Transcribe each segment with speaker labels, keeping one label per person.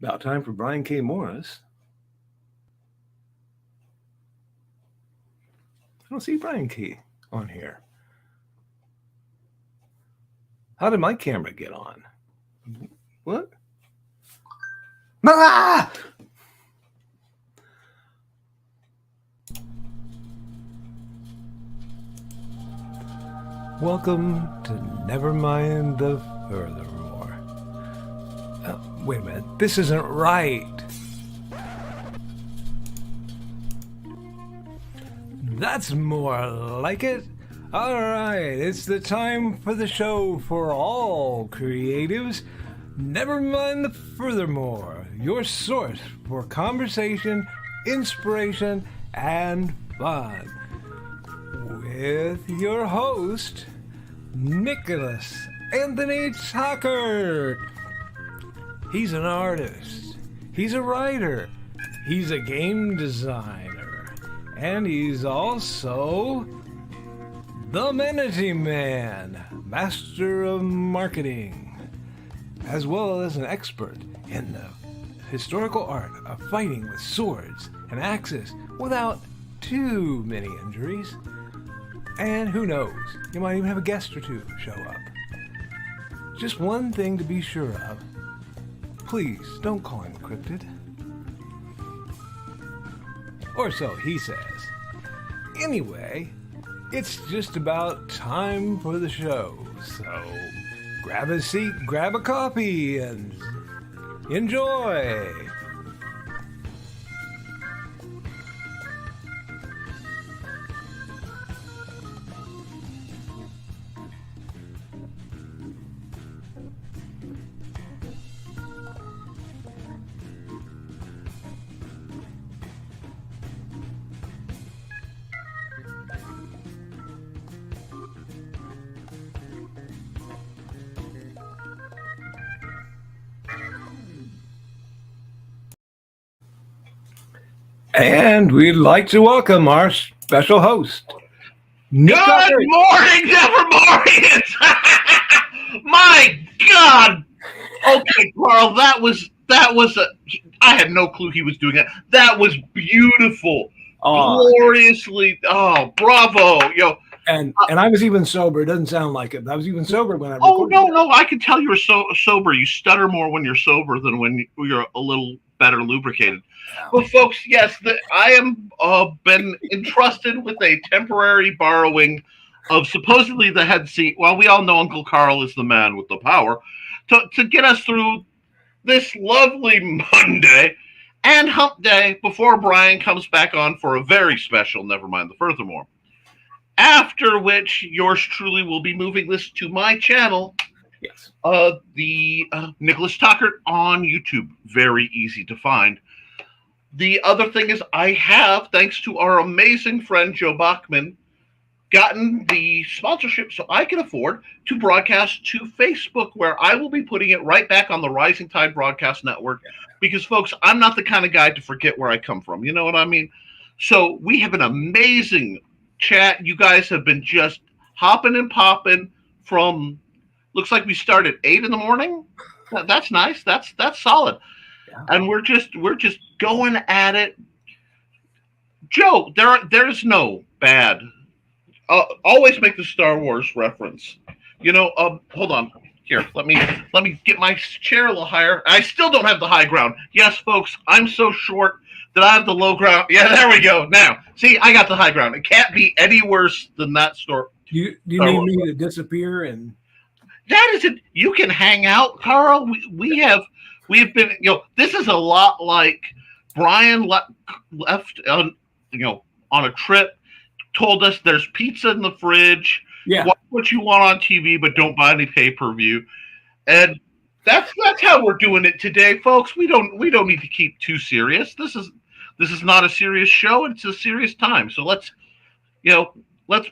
Speaker 1: About time for Brian K. Morris. I don't see Brian K. on here. How did my camera get on? What? Ah! Welcome to Nevermind the Furthermore. Wait a minute, this isn't right. That's more like it. All right, it's the time for the show for all creatives. Nevermind the Furthermore, your source for conversation, inspiration, and fun. With your host, Nicholas Anthony Tockert. He's an artist, he's a writer, he's a game designer, and he's also the Amenity Man, master of marketing, as well as an expert in the historical art of fighting with swords and axes without too many injuries. And who knows, you might even have a guest or two show up. Just one thing to be sure of. Please don't call him cryptid. Or so he says. Anyway, it's just about time for the show. So grab a seat, grab a coffee, and enjoy. And we'd like to welcome our special host.
Speaker 2: Good morning, Nevermind! My God! Okay, Carl, that was I had no clue he was doing that. That was beautiful. Gloriously, bravo.
Speaker 1: And I was even sober. It doesn't sound like it, but I was even sober when I
Speaker 2: recorded. No, I can tell you were sober. You stutter more when you're sober than when you're a little better lubricated. Well, folks, yes, I am been entrusted with a temporary borrowing of supposedly the head seat. Well, we all know Uncle Carl is the man with the power to get us through this lovely Monday and hump day before Brian comes back on for a very special Nevermind the Furthermore. After which, yours truly will be moving this to my channel.
Speaker 1: Yes.
Speaker 2: The Nicholas Tockert on YouTube. Very easy to find. The other thing is I have, thanks to our amazing friend Joe Bachman, gotten the sponsorship so I can afford to broadcast to Facebook, where I will be putting it right back on the Rising Tide Broadcast Network. Because, folks, I'm not the kind of guy to forget where I come from. You know what I mean? So we have an amazing chat. You guys have been just hopping and popping from, looks like we started 8 in the morning. That's nice. That's solid. Yeah. And we're just going at it. Joe, there's no bad. Always make the Star Wars reference. Hold on. Here, let me get my chair a little higher. I still don't have the high ground. Yes, folks, I'm so short that I have the low ground. Yeah, there we go. Now, see, I got the high ground. It can't be any worse than that story.
Speaker 1: You need me to disappear and
Speaker 2: that is it. You can hang out, Carl. We've been, this is a lot like Brian left on a trip, told us there's pizza in the fridge.
Speaker 1: Yeah.
Speaker 2: Watch what you want on TV, but don't buy any pay-per-view. And that's how we're doing it today, folks. We don't need to keep too serious. This is not a serious show. It's a serious time. So let's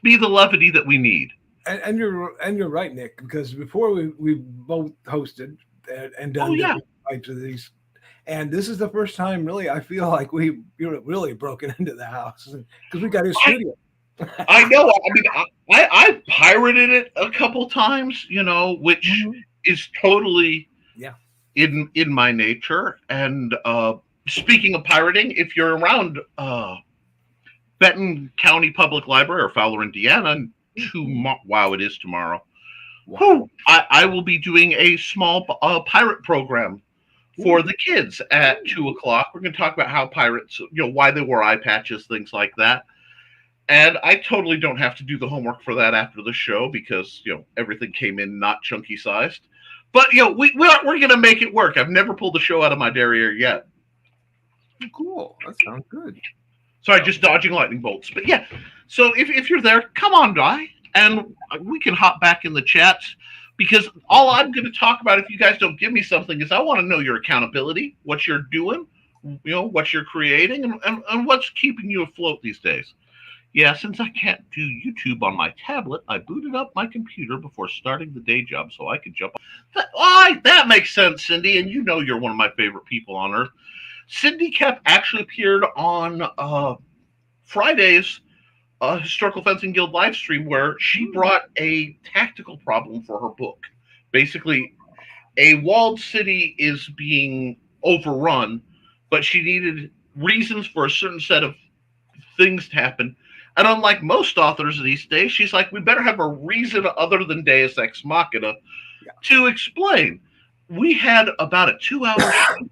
Speaker 2: be the levity that we need.
Speaker 1: And you're right, Nick, because before we both hosted and done types of these, and this is the first time really I feel like we've really broken into the house because we got his studio.
Speaker 2: I know. I mean, I pirated it a couple times, which is totally in my nature. And speaking of pirating, if you're around Benton County Public Library or Fowler, Indiana, wow, it is tomorrow. Wow. I will be doing a small pirate program for the kids at 2:00. We're going to talk about how pirates, why they wore eye patches, things like that. And I totally don't have to do the homework for that after the show because, everything came in not chunky sized. But, we're going to make it work. I've never pulled the show out of my derriere yet.
Speaker 1: Cool. That sounds good.
Speaker 2: Sorry, just dodging lightning bolts. But yeah, so if you're there, come on by, and we can hop back in the chats, because all I'm going to talk about, if you guys don't give me something, is I want to know your accountability, what you're doing, what you're creating, and what's keeping you afloat these days. Yeah, since I can't do YouTube on my tablet, I booted up my computer before starting the day job so I could jump on. That makes sense, Cindy, and you're one of my favorite people on earth. Cindy Kep actually appeared on Friday's Historical Fencing Guild live stream, where she brought a tactical problem for her book. Basically, a walled city is being overrun, but she needed reasons for a certain set of things to happen. And unlike most authors these days, she's like, we better have a reason other than Deus Ex Machina to explain. We had about a 2-hour show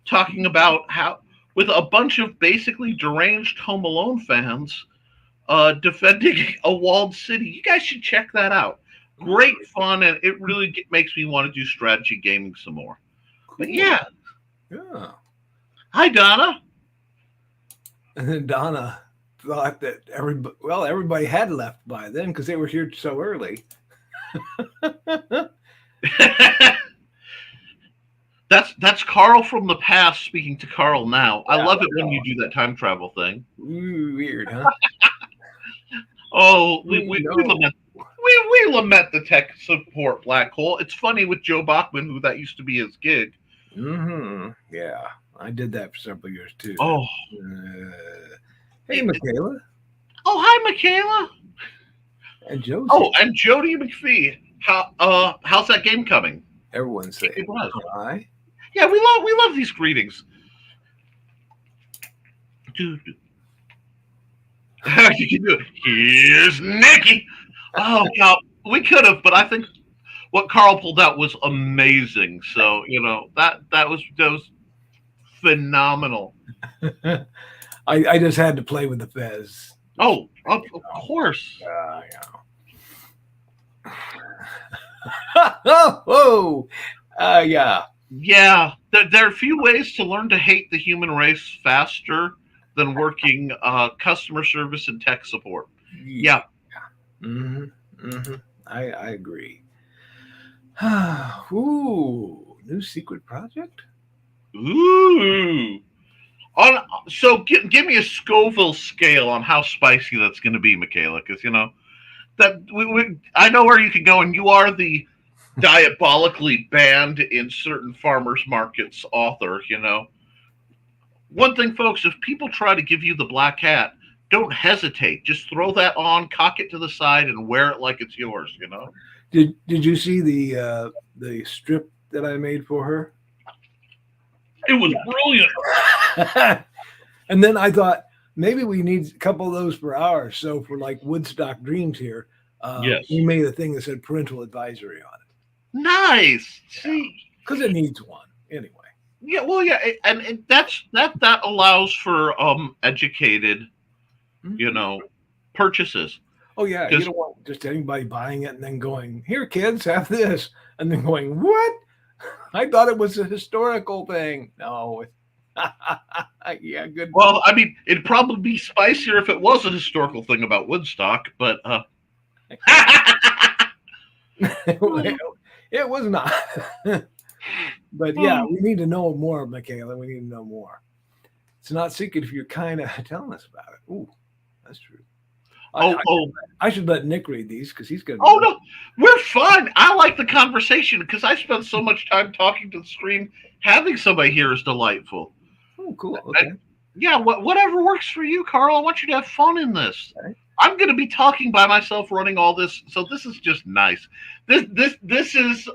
Speaker 2: talking about how, with a bunch of basically deranged Home Alone fans defending a walled city. You guys should check that out. Great fun, and it really makes me want to do strategy gaming some more. Cool. But yeah. Hi, Donna.
Speaker 1: And then Donna thought that everybody had left by then because they were here so early.
Speaker 2: That's Carl from the past speaking to Carl now. I love it when you do that time travel thing.
Speaker 1: Ooh, weird, huh?
Speaker 2: we lament the tech support black hole. It's funny with Joe Bachman, who that used to be his gig.
Speaker 1: Mm-hmm. Yeah, I did that for several years too.
Speaker 2: Oh,
Speaker 1: hey, Michaela.
Speaker 2: Oh, hi, Michaela.
Speaker 1: And Josie.
Speaker 2: Oh, and Jody McPhee. How's that game coming?
Speaker 1: Everyone's saying hi.
Speaker 2: Yeah, we love these greetings. Dude. Here's Nikki. Oh God, we could have, but I think what Carl pulled out was amazing. So that was phenomenal.
Speaker 1: I just had to play with the Fez.
Speaker 2: Oh, of course.
Speaker 1: Yeah. Yeah.
Speaker 2: Yeah, there are a few ways to learn to hate the human race faster than working customer service and tech support. Yeah.
Speaker 1: Mm-hmm. I agree. Ooh, new secret project?
Speaker 2: Ooh. So give me a Scoville scale on how spicy that's going to be, Michaela, because that I know where you can go, and you are the diabolically banned in certain farmers markets author. One thing, folks, if people try to give you the black hat, don't hesitate. Just throw that on, cock it to the side, and wear it like it's yours.
Speaker 1: Did you see the strip that I made for her?
Speaker 2: It was brilliant.
Speaker 1: And then I thought maybe we need a couple of those per hour. So for like Woodstock Dreams here,
Speaker 2: yes,
Speaker 1: we made a thing that said parental advisory on it.
Speaker 2: Nice. See,
Speaker 1: because it needs one anyway.
Speaker 2: Yeah, well, yeah, and that allows for educated, purchases.
Speaker 1: Oh yeah, you don't want just anybody buying it and then going, "Here, kids, have this," and then going, "What? I thought it was a historical thing." No. Yeah, good.
Speaker 2: Well, I mean, it'd probably be spicier if it was a historical thing about Woodstock, but
Speaker 1: it was not. But yeah, we need to know more, Michaela. We need to know more. It's not secret if you're kind of telling us about it. Ooh, that's true. I should let Nick read these because he's good.
Speaker 2: Oh no, we're fine. I like the conversation because I spent so much time talking to the stream. Having somebody here is delightful.
Speaker 1: Oh, cool. Okay.
Speaker 2: Whatever works for you, Carl. I want you to have fun in this. Okay. I'm going to be talking by myself, running all this, so this is just nice. This is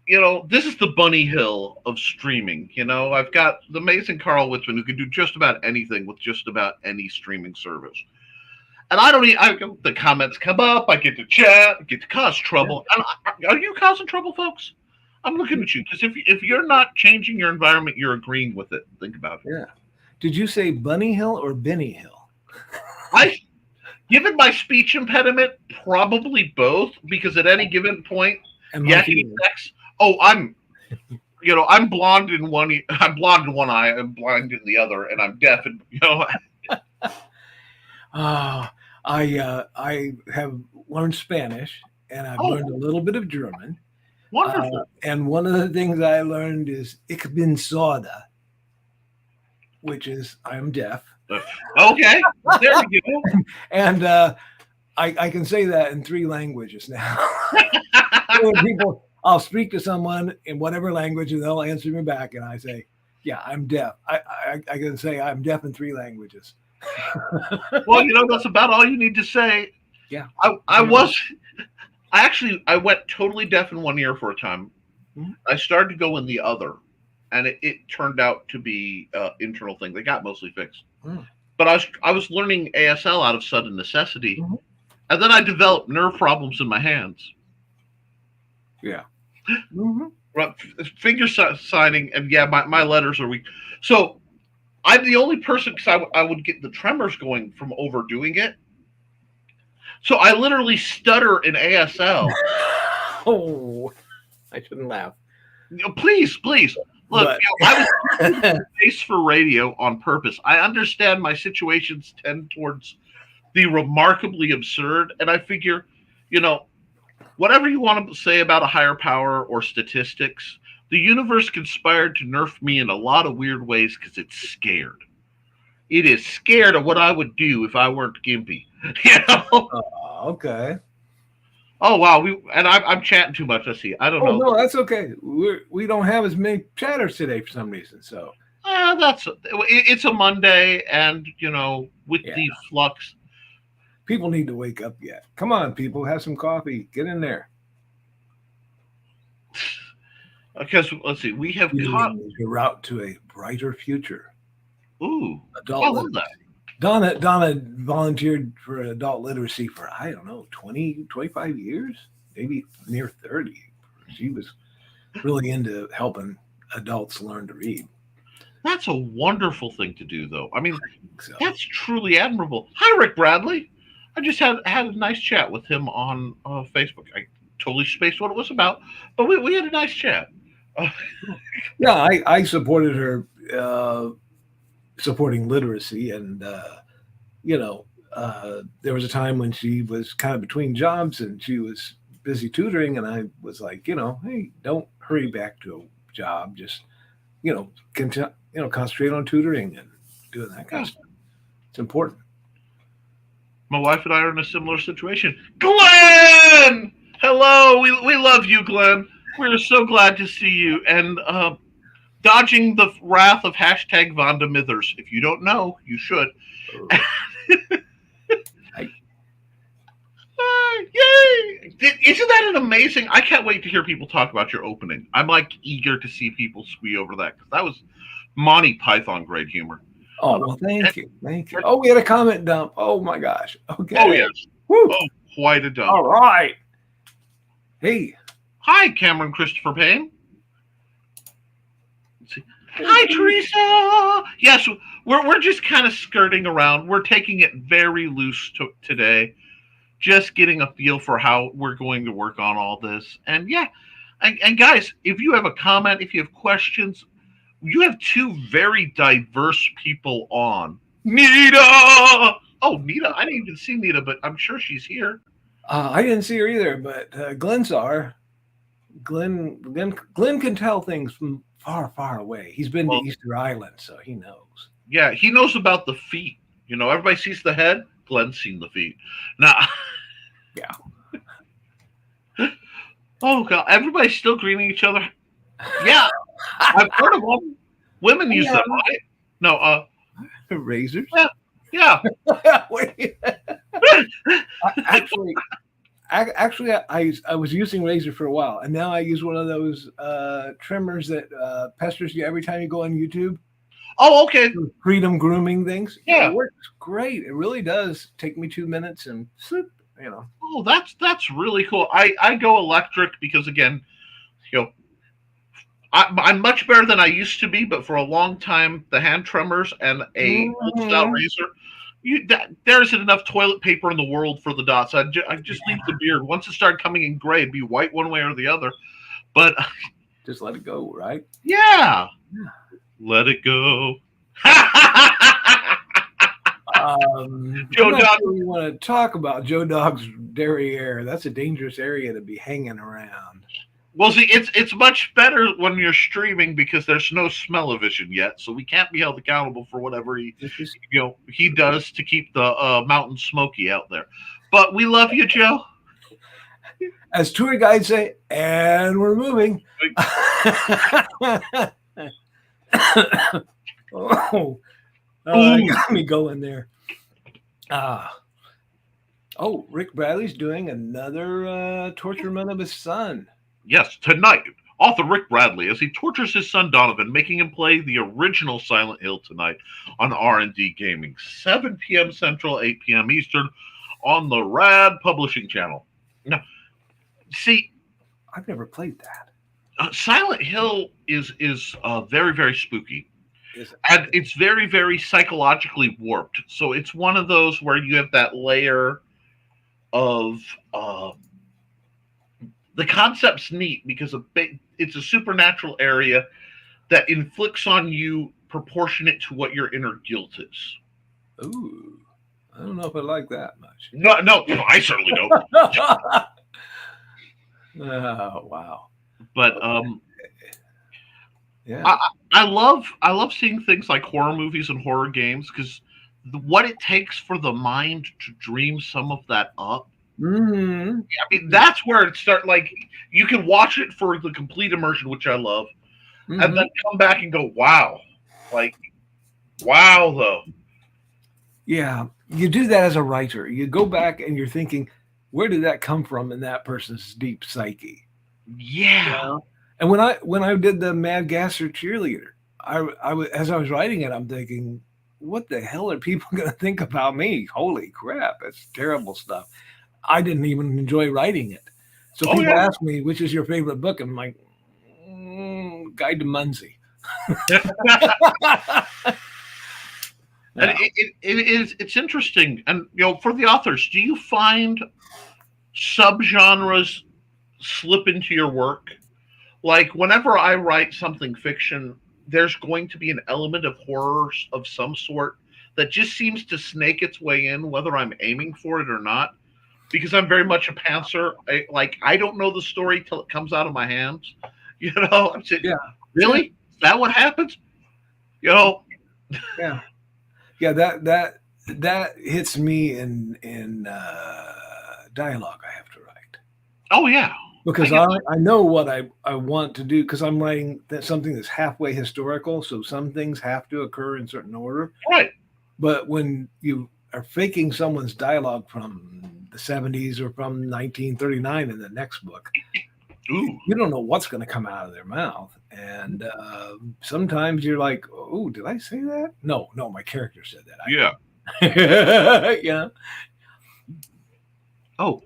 Speaker 2: this is the bunny hill of streaming. I've got the amazing Karl Witsman who can do just about anything with just about any streaming service. And the comments come up, I get to chat, get to cause trouble. And are you causing trouble, folks? I'm looking at you, because if you're not changing your environment, you're agreeing with it. Think about it.
Speaker 1: Yeah. Did you say Bunny Hill or Benny Hill?
Speaker 2: Given my speech impediment, probably both, because at any given point, I'm blonde in one. I'm blonde in one eye. I'm blind in the other, and I'm deaf. And
Speaker 1: I have learned Spanish, and I've learned a little bit of German.
Speaker 2: Wonderful.
Speaker 1: And one of the things I learned is "Ich bin sorda," which is I am deaf.
Speaker 2: Okay, there we go.
Speaker 1: And I can say that in 3 languages now. I'll speak to someone in whatever language, and they'll answer me back, and I say, "Yeah, I'm deaf." I can say I'm deaf in 3 languages.
Speaker 2: Well, that's about all you need to say.
Speaker 1: Yeah,
Speaker 2: I went totally deaf in one ear for a time. Mm-hmm. I started to go in the other, and it turned out to be an internal thing. They got mostly fixed. Mm. But I was learning ASL out of sudden necessity, mm-hmm. and then I developed nerve problems in my hands.
Speaker 1: Yeah. Mm-hmm.
Speaker 2: Finger signing, and my letters are weak. So I'm the only person, because I would get the tremors going from overdoing it. So I literally stutter in ASL.
Speaker 1: Oh, I shouldn't laugh.
Speaker 2: Please. Look, I was face for radio on purpose. I understand my situations tend towards the remarkably absurd, and I figure, whatever you want to say about a higher power or statistics, the universe conspired to nerf me in a lot of weird ways because it's scared. It is scared of what I would do if I weren't gimpy.
Speaker 1: Okay.
Speaker 2: Oh wow, I'm chatting too much. I see. I don't know.
Speaker 1: No, that's okay. We don't have as many chatters today for some reason. So
Speaker 2: it's a Monday, and with the flux,
Speaker 1: people need to wake up yet. Come on, people, have some coffee. Get in there.
Speaker 2: Because let's see, we have
Speaker 1: your route to a brighter future.
Speaker 2: Ooh,
Speaker 1: adult literacy. Donna volunteered for adult literacy for, I don't know, 20, 25 years, maybe near 30. She was really into helping adults learn to read.
Speaker 2: That's a wonderful thing to do, though. I mean, that's truly admirable. Hi, Rick Bradley. I just had a nice chat with him on Facebook. I totally spaced what it was about, but we had a nice chat.
Speaker 1: Yeah, I supported her supporting literacy, and there was a time when she was kind of between jobs and she was busy tutoring, and I was like, hey, don't hurry back to a job, just concentrate on tutoring and doing that kind of stuff. It's important.
Speaker 2: My wife and I are in a similar situation. Glenn, hello, we love you, Glenn. We're so glad to see you, and dodging the wrath of hashtag Vonda Mithers. If you don't know, you should. Yay! Isn't that an amazing? I can't wait to hear people talk about your opening. I'm eager to see people squee over that, because that was Monty Python grade humor.
Speaker 1: Oh, well, thank you. Oh, we had a comment dump. Oh my gosh. Okay.
Speaker 2: Oh yes.
Speaker 1: Woo.
Speaker 2: Oh, quite a dump.
Speaker 1: All right. Hey.
Speaker 2: Hi, Cameron Christopher Payne. Let's see. Hi, Teresa. Yes, we're just kind of skirting around. We're taking it very loose today, just getting a feel for how we're going to work on all this. And and guys, if you have a comment, if you have questions, you have 2 very diverse people on. Nita! Oh, Nita. I didn't even see Nita, but I'm sure she's here.
Speaker 1: I didn't see her either, but Glenn saw her. Glenn can tell things from far, far away. He's been to Easter Island, so he knows.
Speaker 2: Yeah, he knows about the feet. Everybody sees the head. Glenn's seen the feet. Now,
Speaker 1: yeah.
Speaker 2: Oh, God. Everybody's still greeting each other. Yeah. I've heard of them. Women use them, right? No,
Speaker 1: razors?
Speaker 2: Yeah.
Speaker 1: Wait. Actually, I was using razor for a while, and now I use one of those trimmers that pesters you every time you go on YouTube.
Speaker 2: Oh, okay.
Speaker 1: Freedom grooming things.
Speaker 2: Yeah.
Speaker 1: It works great. It really does. Take me 2 minutes and swoop,
Speaker 2: Oh, that's really cool. I go electric because again, you know, I'm much better than I used to be, but for a long time, the hand trimmers and a old style razor, there isn't enough toilet paper in the world for the dots. I just leave the beard. Once it started coming in gray, it'd be white one way or the other. But
Speaker 1: just let it go, right?
Speaker 2: Yeah. Let it go.
Speaker 1: Joe Dog. You want to talk about Joe Dog's derriere? That's a dangerous area to be hanging around.
Speaker 2: Well, see, it's much better when you're streaming because there's no smell-o-vision yet, so we can't be held accountable for whatever he does to keep the mountain smoky out there. But we love you, Joe.
Speaker 1: As tour guides say, and we're moving. You got me going there. Rick Bradley's doing another torturement of his son.
Speaker 2: Yes, tonight, author Rick Bradley, as he tortures his son Donovan, making him play the original Silent Hill tonight on R&D Gaming, 7 p.m. Central, 8 p.m. Eastern, on the Rad Publishing Channel. Now, see,
Speaker 1: I've never played that.
Speaker 2: Silent Hill is very, very spooky. And it's very, very psychologically warped. So it's one of those where you have that layer of the concept's neat because it's a supernatural area that inflicts on you proportionate to what your inner guilt is.
Speaker 1: Ooh, I don't know if I like that much.
Speaker 2: No, I certainly don't.
Speaker 1: Oh, wow.
Speaker 2: But
Speaker 1: yeah,
Speaker 2: I love seeing things like horror movies and horror games because what it takes for the mind to dream some of that up.
Speaker 1: Mm-hmm.
Speaker 2: I mean, that's where it starts. Like, you can watch it for the complete immersion, which I love, and then come back and go, wow. Like, wow, though.
Speaker 1: Yeah, you do that as a writer. You go back and you're thinking, where did that come from in that person's deep psyche?
Speaker 2: Yeah.
Speaker 1: And when I did the Mad Gasser cheerleader, as I was writing it, I'm thinking, what the hell are people going to think about me? Holy crap, that's terrible stuff. I didn't even enjoy writing it. So people ask me, which is your favorite book? I'm like, Guide to Muncie.
Speaker 2: And it's interesting. And, for the authors, do you find subgenres slip into your work? Like, whenever I write something fiction, there's going to be an element of horror of some sort that just seems to snake its way in, whether I'm aiming for it or not. Because I'm very much a pantser. I don't know the story till it comes out of my hands. I'm saying, really? Is that what happens?
Speaker 1: Yeah. That hits me in dialogue. I have to write.
Speaker 2: Oh yeah.
Speaker 1: Because I know what I want to do because I'm writing something that's halfway historical. So some things have to occur in certain order.
Speaker 2: Right.
Speaker 1: But when you are faking someone's dialogue from the 70s or from 1939 in the next book, you don't know what's going to come out of their mouth. And sometimes you're like, oh, did I say that? No, my character said that.
Speaker 2: Yeah. Oh.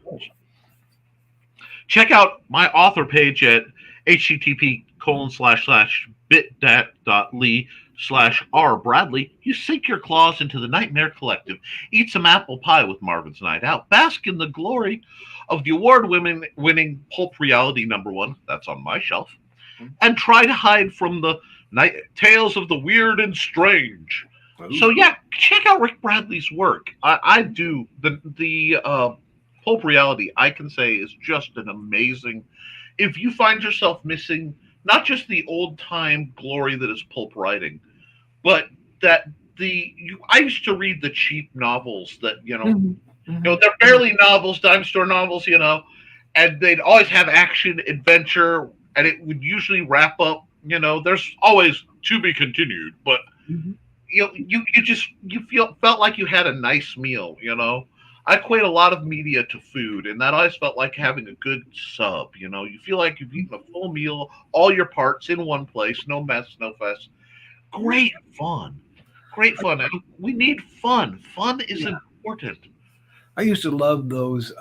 Speaker 2: Check out my author page at http://bit.ly/R. You sink your claws into the Nightmare Collective, eat some apple pie with Marvin's Night Out, bask in the glory of the award-winning Pulp Reality #1, that's on my shelf, and try to hide from the tales of the weird and strange. Ooh. So yeah, check out Rick Bradley's work. I do. The Pulp Reality, I can say, is just an amazing. If you find yourself missing not just the old-time glory that is pulp writing, but that I used to read the cheap novels that, they're barely novels, dime store novels, and they'd always have action, adventure, and it would usually wrap up, there's always to be continued, but you felt like you had a nice meal, I equate a lot of media to food, and that always felt like having a good sub. You know, you feel like you've eaten a full meal, all your parts in one place, no mess, no fuss. Great fun. Great fun. And we need fun. Fun is important.
Speaker 1: I used to love those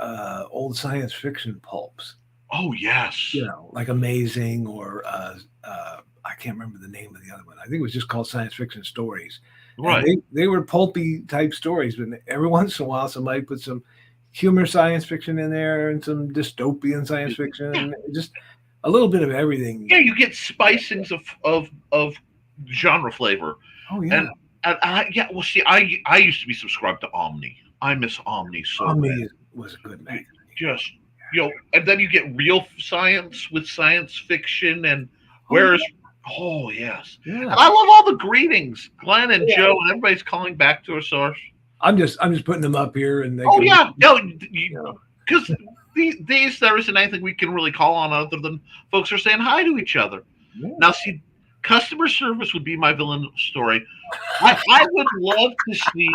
Speaker 1: old science fiction pulps.
Speaker 2: Oh, yes.
Speaker 1: You know, like Amazing or I can't remember the name of the other one. I think it was just called Science Fiction Stories.
Speaker 2: Right.
Speaker 1: They were pulpy type stories, but every once in a while somebody put some humor science fiction in there and some dystopian science fiction, and just a little bit of everything.
Speaker 2: Yeah, you get spicings of genre flavor.
Speaker 1: Oh yeah.
Speaker 2: And well, see, I used to be subscribed to Omni. I miss Omni so
Speaker 1: Omni
Speaker 2: bad.
Speaker 1: was a good magazine.
Speaker 2: Just, you know, and then you get real science with science fiction, and whereas, oh yes,
Speaker 1: Yeah.
Speaker 2: and I love all the greetings, Glenn and Joe, and everybody's calling back to us.
Speaker 1: I'm just putting them up here, and they
Speaker 2: because these there isn't anything we can really call on other than folks are saying hi to each other.
Speaker 1: Yeah.
Speaker 2: Now, see, customer service would be my villain story. I would love to see,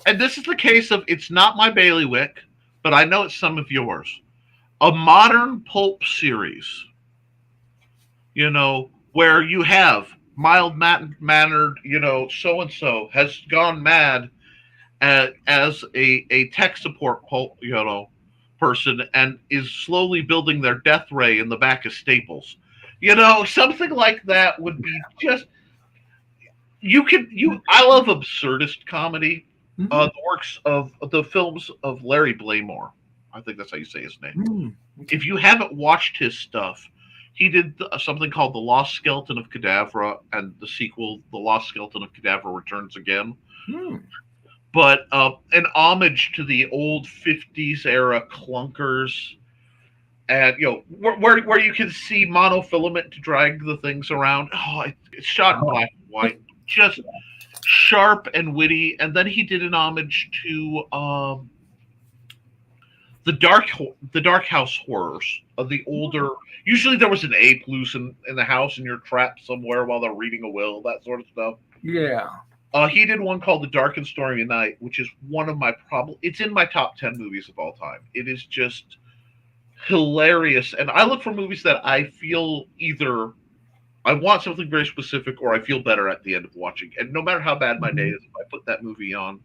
Speaker 2: and this is the case of it's not my bailiwick, but I know it's some of yours. A modern pulp series, you know, where you have mild-mannered, you know, so-and-so has gone mad as a tech support pulp, you know, person and is slowly building their death ray in the back of Staples. You know, something like that would be just, I love absurdist comedy. The works of the films of Larry Blaymore. I think that's how you say his name. If you haven't watched his stuff, he did something called The Lost Skeleton of Cadavra and the sequel, The Lost Skeleton of Cadavra Returns Again. But an homage to the old 50s era clunkers. And, you know, where you can see monofilament to drag the things around. Oh, it's shot in black and white. Just sharp and witty. And then he did an homage to the Dark House horrors of the older. Usually there was an ape loose in the house and you're trapped somewhere while they're reading a will, that sort of stuff.
Speaker 1: Yeah.
Speaker 2: He did one called The Dark and Stormy Night, which is one of my it's in my top 10 movies of all time. It is just hilarious. And I look for movies that I feel either I want something very specific or I feel better at the end of watching. And no matter how bad my day is, if I put that movie on,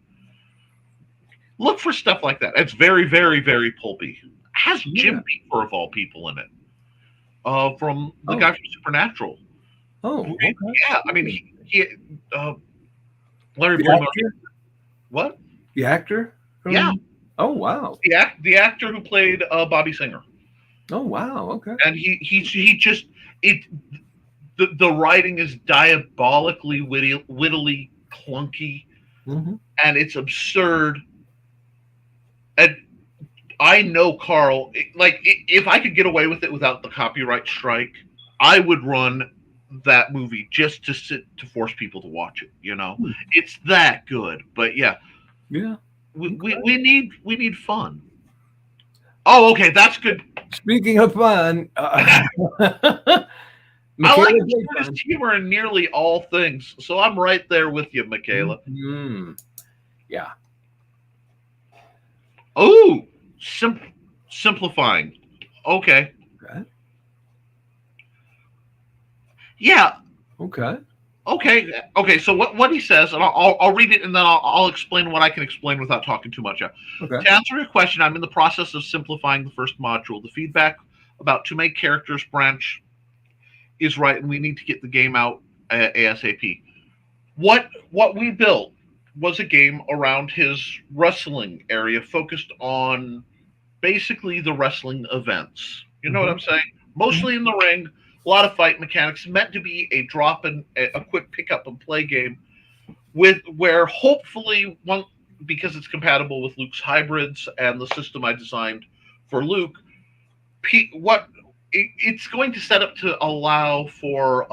Speaker 2: look for stuff like that. It's very, very, very pulpy. It has Jim Beaver of all people in it. From the guy from Supernatural.
Speaker 1: Oh, okay.
Speaker 2: Yeah. I mean, he Larry Blamer. What?
Speaker 1: The actor?
Speaker 2: Yeah.
Speaker 1: Oh, wow.
Speaker 2: The actor who played Bobby Singer.
Speaker 1: Oh, wow. Okay.
Speaker 2: And he just the writing is diabolically wittily clunky, and it's absurd. And I know Carl. If I could get away with it without the copyright strike, I would run that movie just to force people to watch it. You know, it's that good. But yeah. We need fun. Oh, okay, that's good.
Speaker 1: Speaking of fun,
Speaker 2: I like absurdist humor in nearly all things, so I'm right there with you, Michaela.
Speaker 1: Yeah.
Speaker 2: Oh, simplifying. Okay. Yeah. Okay. So what he says, and I'll read it, and then I'll explain what I can explain without talking too much.
Speaker 1: Okay.
Speaker 2: To answer your question, I'm in the process of simplifying the first module. The feedback about to make characters branch is right, and we need to get the game out ASAP. What we built was a game around his wrestling area, focused on basically the wrestling events. You know what I'm saying? Mostly in the ring. A lot of fight mechanics, meant to be a drop and a quick pick up and play game, where hopefully because it's compatible with Luke's hybrids and the system I designed for Luke, it's going to set up to allow for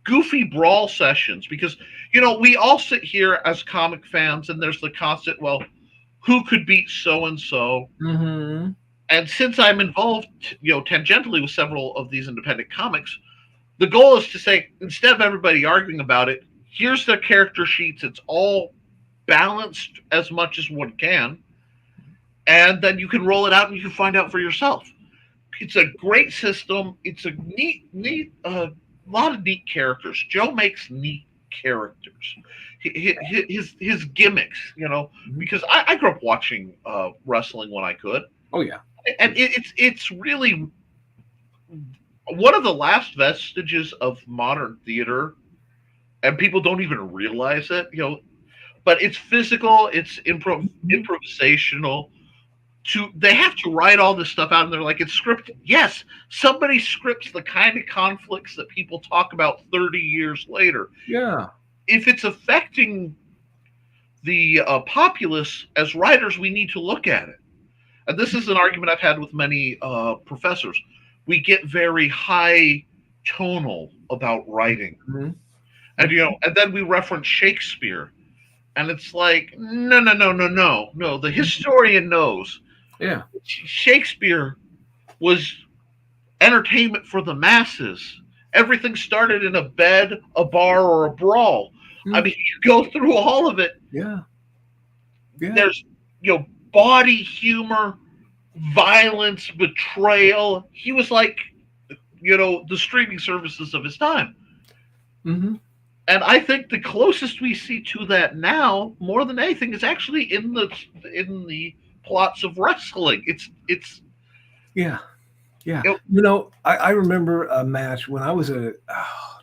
Speaker 2: goofy brawl sessions, because we all sit here as comic fans and there's the constant, well, who could beat so and so. And since I'm involved, tangentially with several of these independent comics, the goal is to say, instead of everybody arguing about it, here's their character sheets. It's all balanced as much as one can, and then you can roll it out and you can find out for yourself. It's a great system. It's a neat, lot of neat characters. Joe makes neat characters. His gimmicks, because I grew up watching wrestling when I could.
Speaker 3: Oh yeah,
Speaker 2: and it's really one of the last vestiges of modern theater, and people don't even realize it. But it's physical. It's improvisational. They have to write all this stuff out, and they're like, it's scripted. Yes, somebody scripts the kind of conflicts that people talk about 30 years later.
Speaker 3: Yeah.
Speaker 2: If it's affecting the populace, as writers, we need to look at it. And this is an argument I've had with many professors. We get very high tonal about writing.
Speaker 3: Mm-hmm.
Speaker 2: And then we reference Shakespeare. And it's like, no. The historian knows.
Speaker 3: Yeah.
Speaker 2: Shakespeare was entertainment for the masses. Everything started in a bed, a bar, or a brawl. Mm-hmm. I mean, you go through all of it.
Speaker 3: Yeah.
Speaker 2: There's, body humor, violence, betrayal. He was like, the streaming services of his time.
Speaker 3: Mm-hmm.
Speaker 2: And I think the closest we see to that now, more than anything, is actually in the plots of wrestling. It's
Speaker 3: yeah. I remember a match when I was a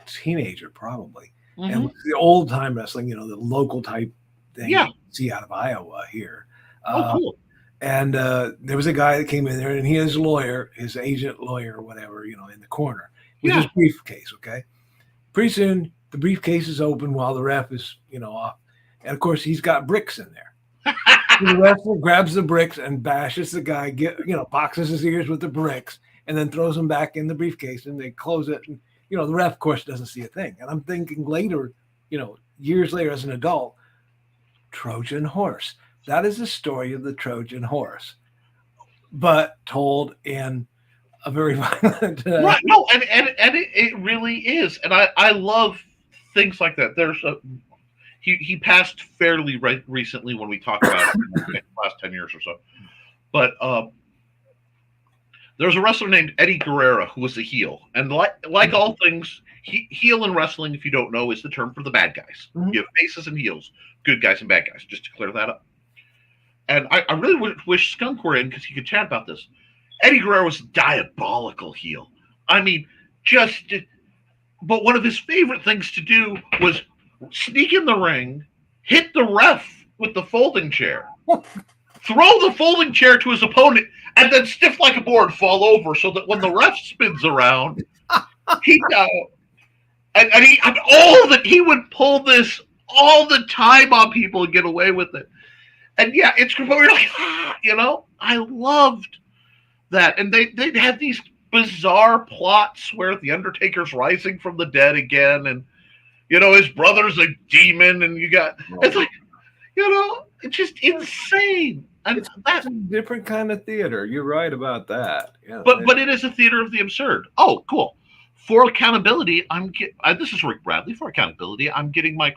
Speaker 3: teenager, probably,
Speaker 2: mm-hmm.
Speaker 3: and the old time wrestling, the local type thing you see out of Iowa here.
Speaker 2: Cool.
Speaker 3: And there was a guy that came in there, and he has a lawyer, his agent lawyer or whatever, in the corner with his briefcase. Okay, pretty soon the briefcase is open while the ref is, off. And of course, he's got bricks in there. The wrestler grabs the bricks and bashes the guy, boxes his ears with the bricks, and then throws them back in the briefcase, and they close it. And, the ref, of course, doesn't see a thing. And I'm thinking later, years later as an adult, Trojan horse. That is the story of the Trojan horse, but told in a very violent.
Speaker 2: Right. No, and it really is. And I love things like that. There's he passed fairly recently when we talked about it in the last 10 years or so. But there's a wrestler named Eddie Guerrero who was a heel. And like all things, heel in wrestling, if you don't know, is the term for the bad guys. Mm-hmm. You have faces and heels, good guys and bad guys, just to clear that up. And I really wish Skunk were in because he could chat about this. Eddie Guerrero was a diabolical heel. I mean, but one of his favorite things to do was sneak in the ring, hit the ref with the folding chair, throw the folding chair to his opponent, and then stiff like a board fall over so that when the ref spins around, he he would pull this all the time on people and get away with it. And yeah, it's we're like, I loved that. And they'd have these bizarre plots where the Undertaker's rising from the dead again, and his brother's a demon, and it's like, it's just insane. And
Speaker 3: that's a different kind of theater. You're right about that. Yeah,
Speaker 2: but it is a theater of the absurd. Oh, cool. For accountability, this is Rick Bradley. For accountability, I'm getting my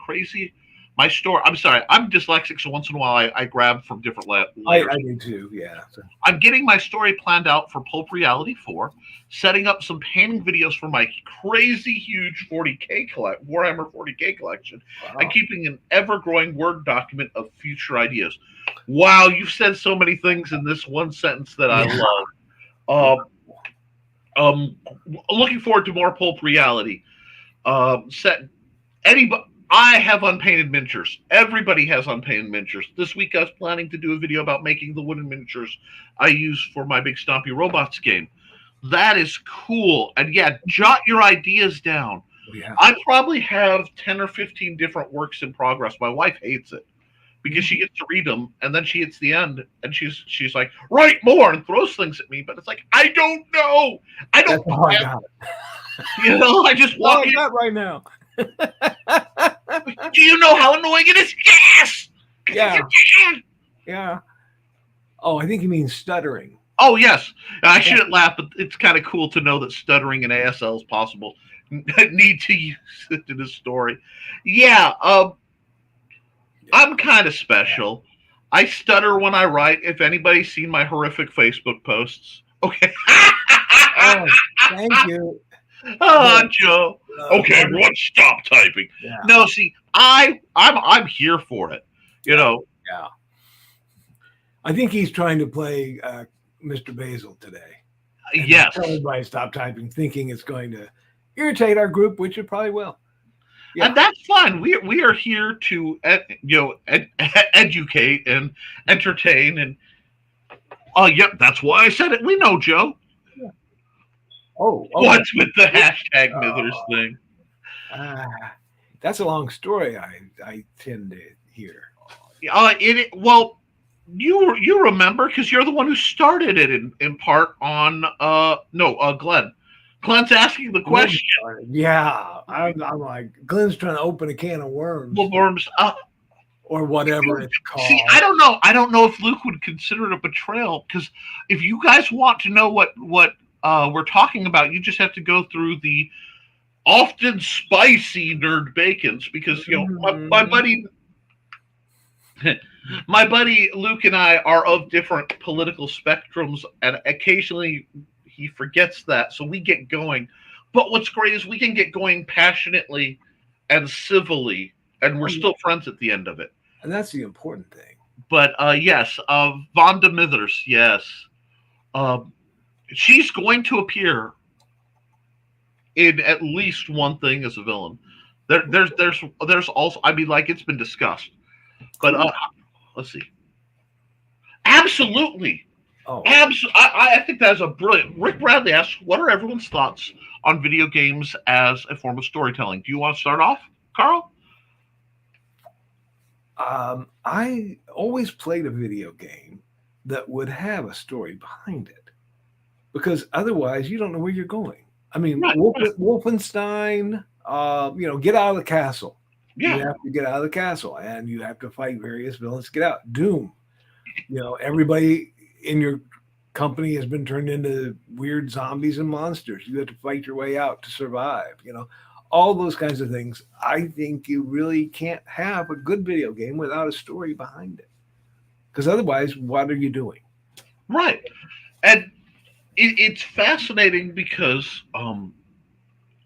Speaker 2: story. I'm sorry, I'm dyslexic, so once in a while I grab from different layers.
Speaker 3: I do too, yeah.
Speaker 2: I'm getting my story planned out for Pulp Reality 4, setting up some painting videos for my crazy huge Warhammer 40K collection, and keeping an ever-growing Word document of future ideas. Wow, you've said so many things in this one sentence that I love. Looking forward to more Pulp Reality. I have unpainted miniatures. Everybody has unpainted miniatures. This week I was planning to do a video about making the wooden miniatures I use for my Big Stompy Robots game. That is cool. And yeah, jot your ideas down.
Speaker 3: Yeah.
Speaker 2: I probably have 10 or 15 different works in progress. My wife hates it because she gets to read them, and then she hits the end, and she's like, write more, and throws things at me. But it's like, I don't know. I don't know.
Speaker 3: I got it.
Speaker 2: I just walk in.
Speaker 3: Right now.
Speaker 2: Do you know how annoying it is? Yes.
Speaker 3: Yeah. Yeah. Oh, I think you mean stuttering.
Speaker 2: Oh, yes. I shouldn't laugh, but it's kind of cool to know that stuttering in ASL is possible. Need to use it in a story. Yeah. I'm kind of special. I stutter when I write. If anybody's seen my horrific Facebook posts, okay.
Speaker 3: Oh, thank you.
Speaker 2: Oh, Joe.
Speaker 3: Uh,
Speaker 2: Okay, everyone, stop typing.
Speaker 3: Yeah.
Speaker 2: No, see, I'm here for it. You know.
Speaker 3: Yeah. I think he's trying to play Mr. Basil today. And
Speaker 2: Yes.
Speaker 3: tell everybody to stop typing, thinking it's going to irritate our group, which it probably will. Yeah.
Speaker 2: And that's fine. We are here to educate and entertain and yep, that's why I said it. We know, Joe.
Speaker 3: Yeah. Oh,
Speaker 2: what's with the hashtag Mithers thing?
Speaker 3: That's a long story. I tend to hear.
Speaker 2: Well, you remember because you're the one who started it in part on Glenn. Glenn's asking the question.
Speaker 3: Yeah, I'm like, Glenn's trying to open a can of worms.
Speaker 2: Well, worms,
Speaker 3: or whatever it's called.
Speaker 2: See, I don't know. I don't know if Luke would consider it a betrayal because if you guys want to know what we're talking about, you just have to go through the often spicy nerd bacons because my buddy. My buddy Luke and I are of different political spectrums, and occasionally he forgets that, so we get going. But what's great is we can get going passionately and civilly, and we're still friends at the end of it.
Speaker 3: And that's the important thing.
Speaker 2: But yes, Vonda Mithers, yes. She's going to appear in at least one thing as a villain. There's also, I mean, like, it's been discussed. But let's see. Absolutely.
Speaker 3: Oh.
Speaker 2: I think that's a brilliant. Rick Bradley asks, what are everyone's thoughts on video games as a form of storytelling? Do you want to start off, Carl?
Speaker 3: I always played a video game that would have a story behind it, because otherwise you don't know where you're going. I mean, right. Wolfenstein, get out of the castle. Yeah. You have to get out of the castle, and you have to fight various villains to get out. Doom, everybody in your company has been turned into weird zombies and monsters. You have to fight your way out to survive. All those kinds of things. I think you really can't have a good video game without a story behind it, because otherwise, what are you doing?
Speaker 2: Right, and it's fascinating because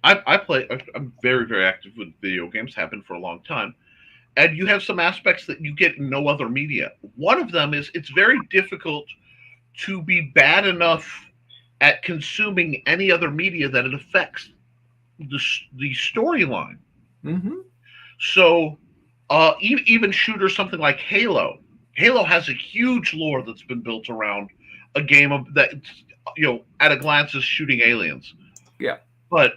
Speaker 2: I play. I'm very, very active with video games. Have been for a long time, and you have some aspects that you get in no other media. One of them is it's very difficult to be bad enough at consuming any other media that it affects the storyline.
Speaker 3: Mm-hmm.
Speaker 2: So even shooters, something like Halo. Halo has a huge lore that's been built around a game of that. At a glance, is shooting aliens.
Speaker 3: Yeah,
Speaker 2: but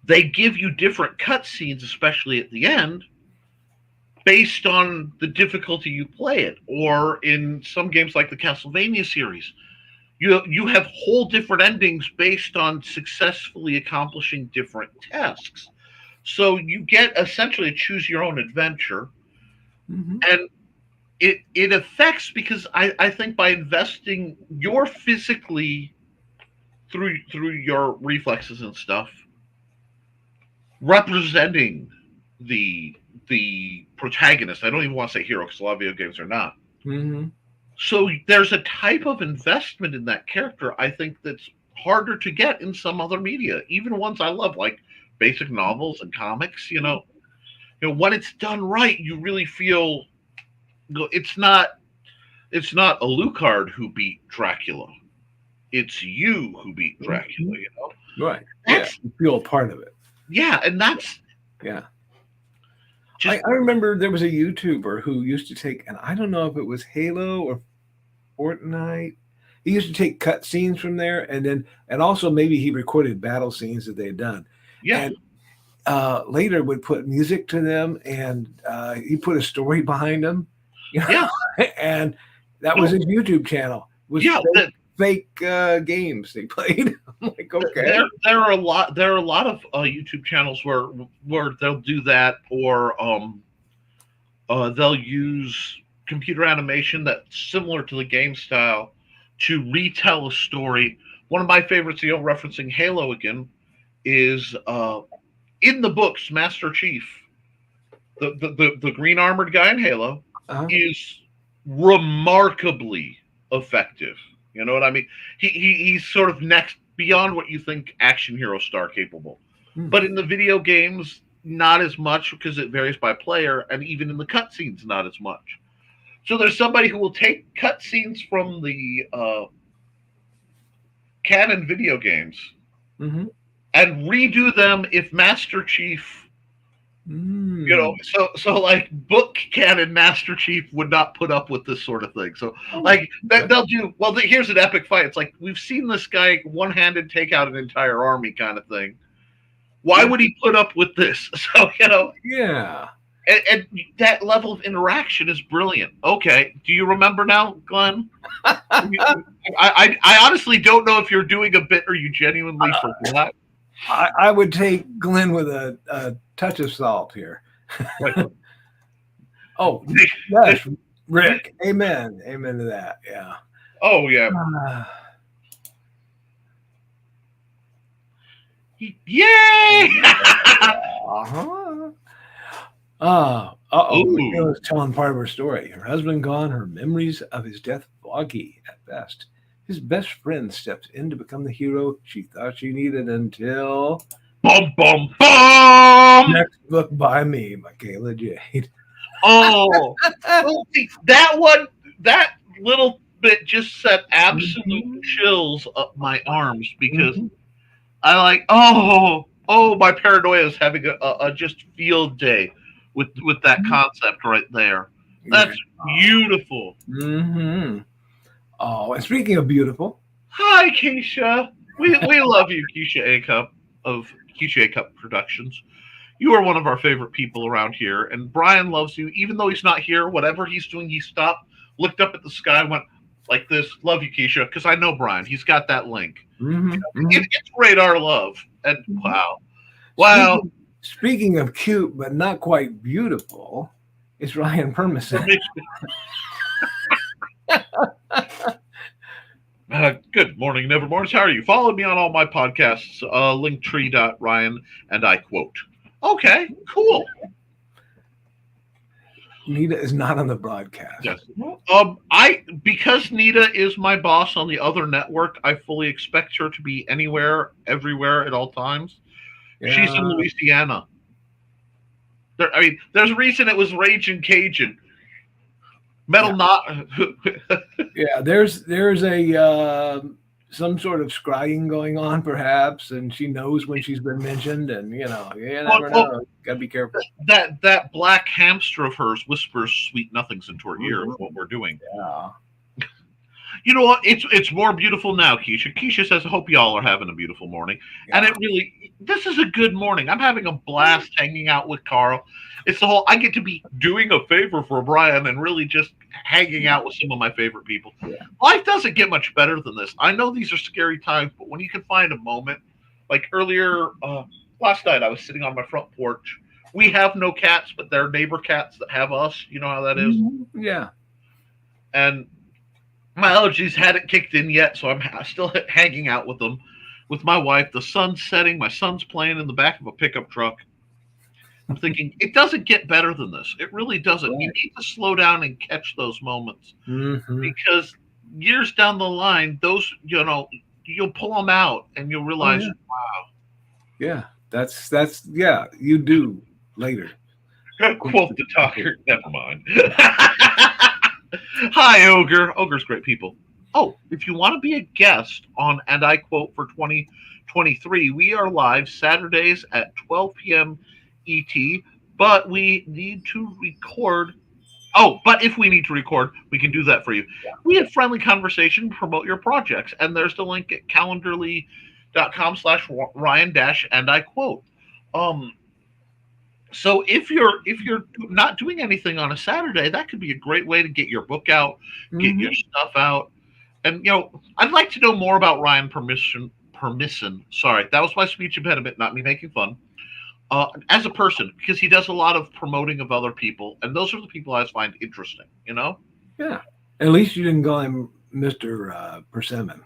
Speaker 2: they give you different cutscenes, especially at the end, based on the difficulty you play it. Or in some games like the Castlevania series, you have whole different endings based on successfully accomplishing different tasks. So you get essentially a choose your own adventure.
Speaker 3: Mm-hmm.
Speaker 2: And it affects, because I think by investing your physically through your reflexes and stuff, representing the protagonist. I don't even want to say hero, because a lot of video games are not.
Speaker 3: Mm-hmm.
Speaker 2: So there's a type of investment in that character, I think, that's harder to get in some other media, even ones I love, like basic novels and comics. When it's done right, you really feel it's not Alucard who beat Dracula. It's you who beat Dracula.
Speaker 3: Right. You feel a part of it.
Speaker 2: Yeah, and that's
Speaker 3: I remember there was a YouTuber who used to take, and I don't know if it was Halo or Fortnite. He used to take cut scenes from there, and also maybe he recorded battle scenes that they had done.
Speaker 2: Yeah.
Speaker 3: And later would put music to them, and he put a story behind them.
Speaker 2: Yeah.
Speaker 3: And that was his YouTube channel. It was fake games they played. I'm like, okay.
Speaker 2: There are a lot of YouTube channels where they'll do that, or they'll use computer animation that's similar to the game style to retell a story. One of my favorites, referencing Halo again, is in the books, Master Chief the green armored guy in Halo
Speaker 3: Uh-huh.
Speaker 2: is remarkably effective. You know what I mean? He's sort of next beyond what you think action hero star capable.
Speaker 3: Hmm.
Speaker 2: But in the video games, not as much because it varies by player, and even in the cutscenes, not as much. So there's somebody who will take cutscenes from the canon video games
Speaker 3: Mm-hmm.
Speaker 2: and redo them if Master Chief, you know, so like book canon Master Chief would not put up with this sort of thing. So like they'll do well. Here's an epic fight. It's like we've seen this guy one-handed take out an entire army kind of thing. Why would he put up with this? So you know,
Speaker 3: Yeah.
Speaker 2: and that level of interaction is brilliant. Okay, do you remember now, Glenn? I honestly don't know if you're doing a bit or you genuinely forgot.
Speaker 3: I would take Glenn with a touch of salt here. Oh, yes, Rick. Amen. Amen to that. Yeah.
Speaker 2: Oh yeah. Yay!
Speaker 3: Uh-huh. Michaela was telling part of her story. Her husband gone, her memories of his death foggy at best. His best friend steps in to become the hero she thought she needed until...
Speaker 2: Bum, bum, bum!
Speaker 3: Next book by me, Michaela Jade.
Speaker 2: Oh, that little bit just set absolute chills up my arms because I like, my paranoia is having a just field day with that concept right there. That's beautiful.
Speaker 3: Mm-hmm. Oh, and speaking of beautiful.
Speaker 2: Hi, Keisha. We love you, Keisha A. Cup of Keisha A. Cup Productions. You are one of our favorite people around here, and Brian loves you. Even though he's not here, whatever he's doing, he stopped, looked up at the sky, went like this, love you, Keisha, because I know Brian. He's got that link. It's radar love. And wow.
Speaker 3: Speaking of cute, but not quite beautiful, it's Ryan Permison.
Speaker 2: Good morning, Nevermornings. How are you? Follow me on all my podcasts, linktree.ryan, and I quote. Okay, cool.
Speaker 3: Nita is not on the broadcast.
Speaker 2: Yes. Because Nita is my boss on the other network, I fully expect her to be anywhere, everywhere, at all times. Yeah. She's in Louisiana. There's a reason it was Raging Cajun. Metal not.
Speaker 3: Yeah, there's a some sort of scrying going on, perhaps, and she knows when she's been mentioned, and you never know. Gotta be careful.
Speaker 2: That black hamster of hers whispers sweet nothings into her ear of what we're doing.
Speaker 3: Yeah.
Speaker 2: You know what? It's more beautiful now, Keisha. Keisha says, I hope y'all are having a beautiful morning. Yeah. And this is a good morning. I'm having a blast hanging out with Carl. It's the whole, I get to be doing a favor for Brian and really just hanging out with some of my favorite people. Yeah. Life doesn't get much better than this. I know these are scary times, but when you can find a moment, like earlier, last night I was sitting on my front porch. We have no cats, but they're neighbor cats that have us. You know how that is?
Speaker 3: Yeah.
Speaker 2: And my allergies hadn't kicked in yet, so I'm still hanging out with them, with my wife. The sun's setting. My son's playing in the back of a pickup truck. I'm thinking, it doesn't get better than this. It really doesn't. Right. You need to slow down and catch those moments. Because years down the line, those, you'll pull them out and you'll realize, wow.
Speaker 3: Yeah, that's you do later.
Speaker 2: Quote the talker. Never mind. Hi, Ogre. Ogre's great people. Oh, if you want to be a guest on And I Quote for 2023, we are live Saturdays at 12 p.m. ET, but we need to record. Oh, but if we need to record, we can do that for you. Yeah. We have friendly conversation, promote your projects, and there's the link at calendarly.com/Ryan-and I quote. So if you're not doing anything on a Saturday, that could be a great way to get your book out, get your stuff out. And I'd like to know more about Ryan Permison. Sorry, that was my speech impediment, not me making fun. As a person, because he does a lot of promoting of other people, and those are the people I find interesting,
Speaker 3: Yeah. At least you didn't call him Mr. Persimmon.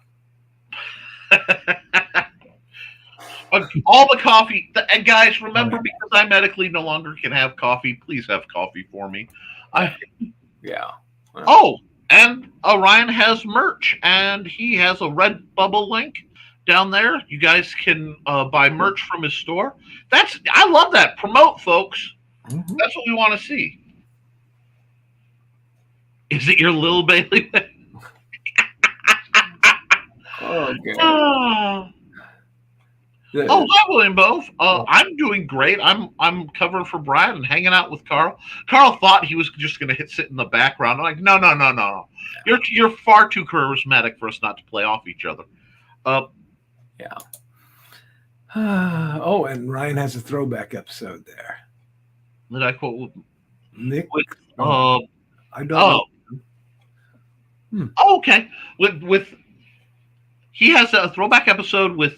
Speaker 2: All the coffee. And guys, remember, because I medically no longer can have coffee, please have coffee for me.
Speaker 3: Yeah.
Speaker 2: Oh, and Ryan has merch, and he has a Redbubble link down there. You guys can buy merch from his store. I love that. Promote, folks.
Speaker 3: Mm-hmm.
Speaker 2: That's what we want to see. Is it your Lil Bailey?
Speaker 3: Okay.
Speaker 2: Oh, hi, William Bove. I'm doing great. I'm covering for Brian and hanging out with Carl. Carl thought he was just going to sit in the background. I'm like, no. You're far too charismatic for us not to play off each other.
Speaker 3: Yeah. Oh, and Ryan has a throwback episode there.
Speaker 2: Did I quote
Speaker 3: Nick?
Speaker 2: I don't know. Oh, okay. With he has a throwback episode with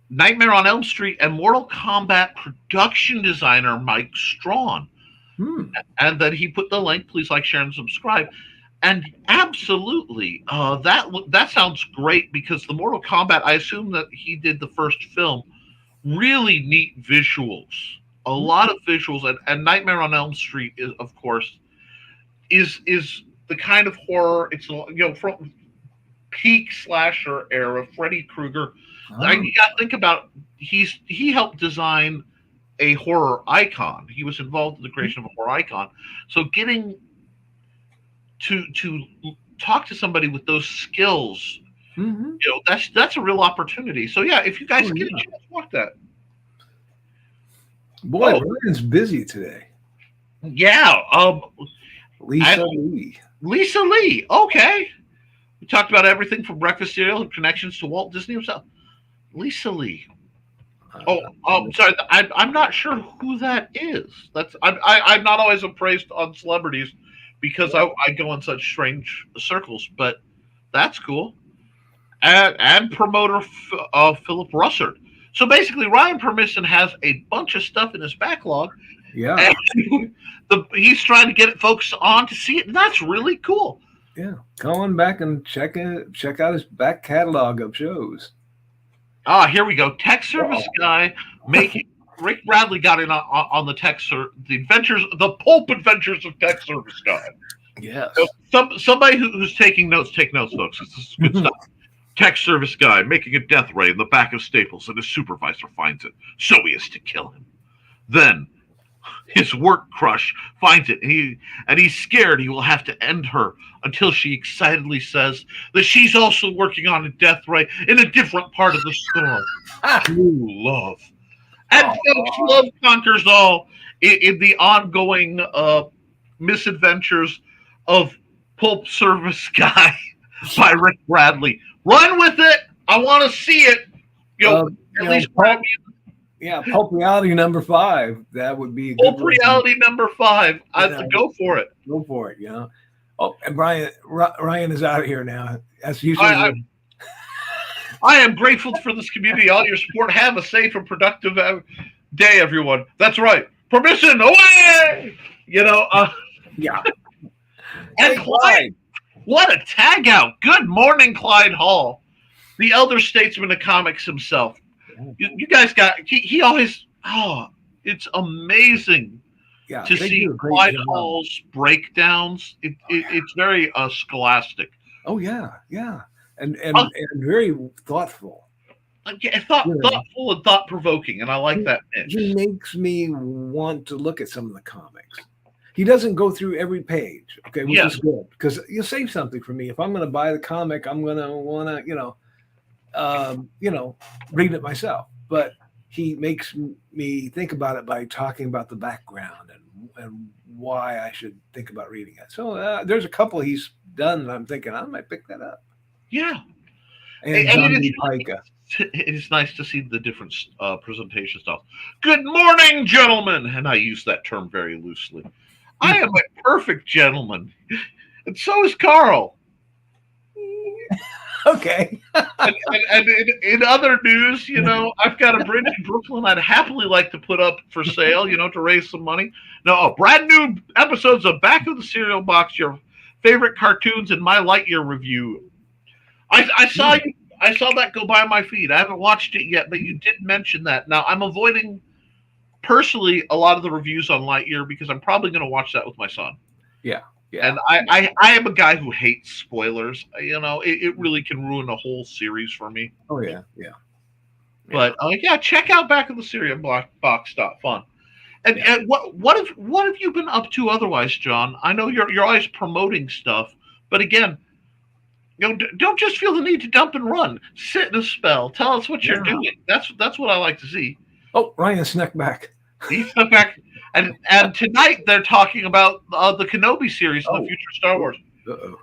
Speaker 2: Nightmare on Elm Street and Mortal Kombat production designer Mike Strawn. And then he put the link. Please like, share, and subscribe. And absolutely, that sounds great, because the Mortal Kombat, I assume that he did the first film. Really neat visuals, a lot of visuals, and Nightmare on Elm Street is, of course, is the kind of horror. It's from peak slasher era, Freddy Krueger. You got to think about he helped design a horror icon. He was involved in the creation of a horror icon. So getting to talk to somebody with those skills, that's a real opportunity. So yeah, if you guys get a chance, watch that.
Speaker 3: Boy, Ryan's busy today.
Speaker 2: Yeah.
Speaker 3: Lisa Lee.
Speaker 2: Okay. We talked about everything from breakfast cereal and connections to Walt Disney himself. Lisa Lee. Sorry. I'm not sure who that is. I'm not always appraised on celebrities because I go in such strange circles, but that's cool. And promoter Philip Russert. So basically, Ryan Permission has a bunch of stuff in his backlog.
Speaker 3: Yeah.
Speaker 2: And he's trying to get folks on to see it, and that's really cool.
Speaker 3: Yeah. Going back and check out his back catalog of shows.
Speaker 2: Here we go. Tech Service Guy making Rick Bradley got in on the Pulp Adventures of Tech Service Guy.
Speaker 3: Yes.
Speaker 2: So somebody who's taking notes, take notes, folks. This is good stuff. Tech Service Guy making a death ray in the back of Staples, and his supervisor finds it, so he is to kill him. Then his work crush finds it, and he's scared he will have to end her until she excitedly says that she's also working on a death ray in a different part of the store. True love. And folks, love conquers all in the ongoing misadventures of Pulp Service Guy by Rick Bradley. Run with it. I want to see it. At least
Speaker 3: Pulp, Pulp Reality number 5. That would be
Speaker 2: Pulp Reality number 5. Go for it.
Speaker 3: Go for it. Oh, and Ryan is out of here now. As usual.
Speaker 2: I am grateful for this community, all your support. Have a safe and productive day, everyone. That's right. Permission away.
Speaker 3: Yeah.
Speaker 2: And Clyde. What a tag out. Good morning, Clyde Hall, the elder statesman of comics himself. You guys he always, it's amazing to see Clyde Hall's breakdowns. It's very scholastic.
Speaker 3: Oh, yeah. And very thoughtful.
Speaker 2: Thoughtful and thought-provoking, and I like that mix.
Speaker 3: He makes me want to look at some of the comics. He doesn't go through every page, okay, which is good, because you save something for me. If I'm going to buy the comic, I'm going to want to, read it myself. But he makes me think about it by talking about the background and why I should think about reading it. So there's a couple he's done that I'm thinking I might pick that up.
Speaker 2: Yeah.
Speaker 3: And
Speaker 2: it's nice to see the different presentation styles. Good morning, gentlemen. And I use that term very loosely. I am a perfect gentleman. And so is Carl.
Speaker 3: Okay.
Speaker 2: and in other news, I've got a bridge in Brooklyn I'd happily like to put up for sale, to raise some money. No, brand new episodes of Back of the Cereal Box, your favorite cartoons, and my Lightyear review. I saw you. I saw that go by my feed. I haven't watched it yet, but you did mention that. Now I'm avoiding personally a lot of the reviews on Lightyear because I'm probably going to watch that with my son.
Speaker 3: Yeah. Yeah.
Speaker 2: And I am a guy who hates spoilers. You know, it really can ruin a whole series for me.
Speaker 3: Oh yeah. Yeah.
Speaker 2: But yeah, check out Back of the Syrian Black Box. Fun. And what have you been up to otherwise, John? I know you're always promoting stuff, but again, you know, don't just feel the need to dump and run. Sit in a spell. Tell us what you're doing. That's what I like to see.
Speaker 3: Oh, Ryan snuck back.
Speaker 2: He snuck back, and tonight they're talking about the Kenobi series, the future Star Wars.
Speaker 3: Uh-oh.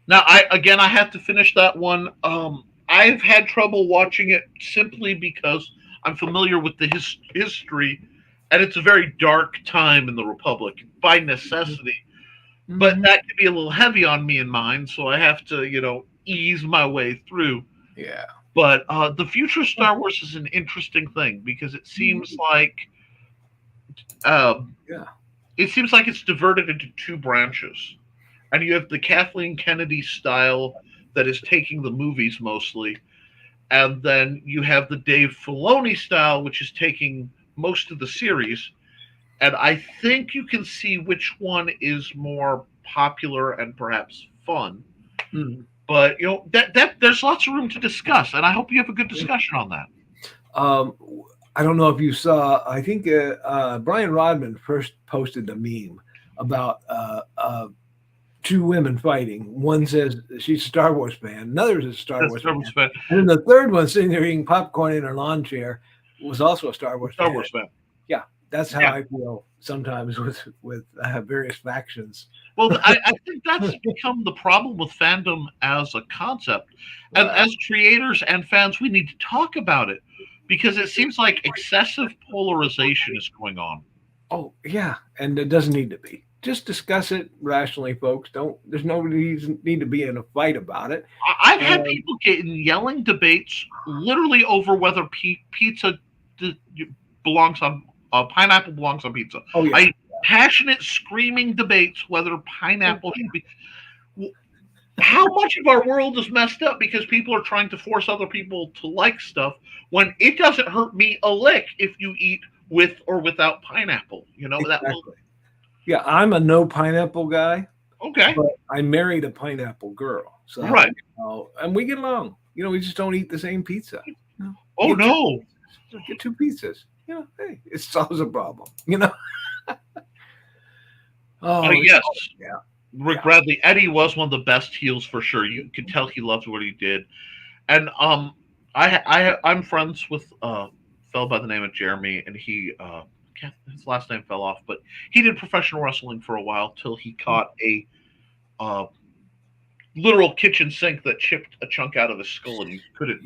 Speaker 2: Now, I have to finish that one. I've had trouble watching it simply because I'm familiar with the history, and it's a very dark time in the Republic by necessity. Mm-hmm. But that can be a little heavy on me and mine, so I have to, you know, ease my way through.
Speaker 3: Yeah.
Speaker 2: But the future of Star Wars is an interesting thing because it seems like, it seems like it's diverted into two branches, and you have the Kathleen Kennedy style that is taking the movies mostly, and then you have the Dave Filoni style, which is taking most of the series. And I think you can see which one is more popular and perhaps fun.
Speaker 3: Mm-hmm.
Speaker 2: But you know that there's lots of room to discuss, and I hope you have a good discussion on that.
Speaker 3: I don't know if you saw. I think Brian Rodman first posted a meme about two women fighting. One says she's a Star Wars fan. Another is a Star Wars fan. And then the third one, sitting there eating popcorn in her lawn chair, was also a Star Wars fan. Yeah, that's how I feel sometimes with various factions.
Speaker 2: Well, I think that's become the problem with fandom as a concept. And as creators and fans, we need to talk about it because it seems like excessive polarization is going on.
Speaker 3: Oh, yeah. And it doesn't need to be. Just discuss it rationally, folks. There's no need to be in a fight about it.
Speaker 2: I've had people get in yelling debates literally over whether pizza belongs on pineapple belongs on pizza.
Speaker 3: Oh, yeah.
Speaker 2: Passionate, screaming debates whether pineapple should be. How much of our world is messed up because people are trying to force other people to like stuff when it doesn't hurt me a lick if you eat with or without pineapple. You know
Speaker 3: exactly. Yeah, I'm a no pineapple guy.
Speaker 2: Okay,
Speaker 3: but I married a pineapple girl, so
Speaker 2: right,
Speaker 3: and we get along. You know, we just don't eat the same pizza.
Speaker 2: Oh no,
Speaker 3: get two pizzas. You know, hey, it solves a problem. You know.
Speaker 2: Yes.
Speaker 3: Yeah.
Speaker 2: Rick Bradley, Eddie was one of the best heels for sure. You could tell he loved what he did. And I'm friends with a fellow by the name of Jeremy, and he his last name fell off, but he did professional wrestling for a while till he caught a literal kitchen sink that chipped a chunk out of his skull, and he couldn't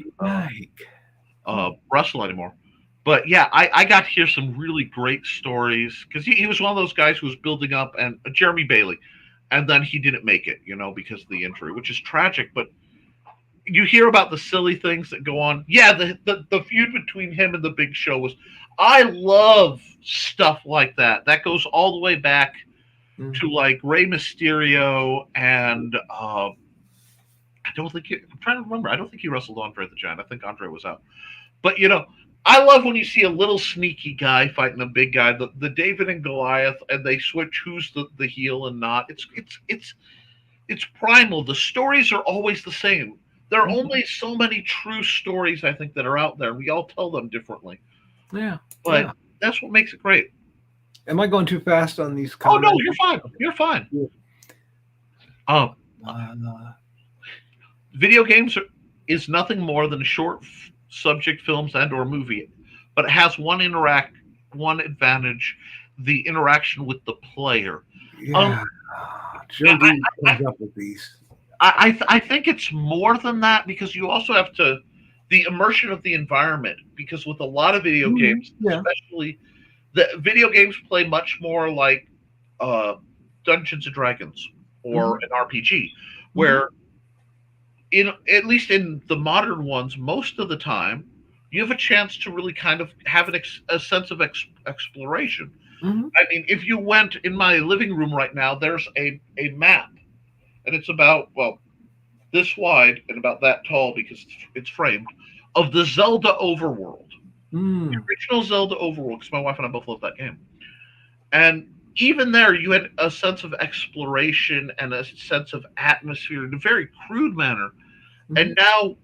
Speaker 2: wrestle anymore. But yeah, I got to hear some really great stories because he was one of those guys who was building up, and Jeremy Bailey, and then he didn't make it, you know, because of the injury, which is tragic. But you hear about the silly things that go on. Yeah, the feud between him and the Big Show was. I love stuff like that. That goes all the way back to like Rey Mysterio and I'm trying to remember. I don't think he wrestled Andre the Giant. I think Andre was out. But you know. I love when you see a little sneaky guy fighting a big guy, the David and Goliath, and they switch who's the heel and not. It's primal. The stories are always the same. There are only so many true stories, I think, that are out there. We all tell them differently.
Speaker 3: Yeah.
Speaker 2: But that's what makes it great.
Speaker 3: Am I going too fast on these comments?
Speaker 2: Oh, no, you're fine. You're fine.
Speaker 3: Yeah.
Speaker 2: Video games is nothing more than short subject films and or movie, but it has one advantage, the interaction with the player.
Speaker 3: Yeah. Jody comes up with these.
Speaker 2: I think it's more than that because you also have the immersion of the environment, because with a lot of video games, especially the video games play much more like Dungeons and Dragons or an RPG, where at least in the modern ones, most of the time, you have a chance to really kind of have a sense of exploration. Mm-hmm. I mean, if you went in my living room right now, there's a map, and it's about, this wide and about that tall because it's framed, of the Zelda overworld. The original Zelda overworld, because my wife and I both love that game. And even there, you had a sense of exploration and a sense of atmosphere in a very crude manner. And now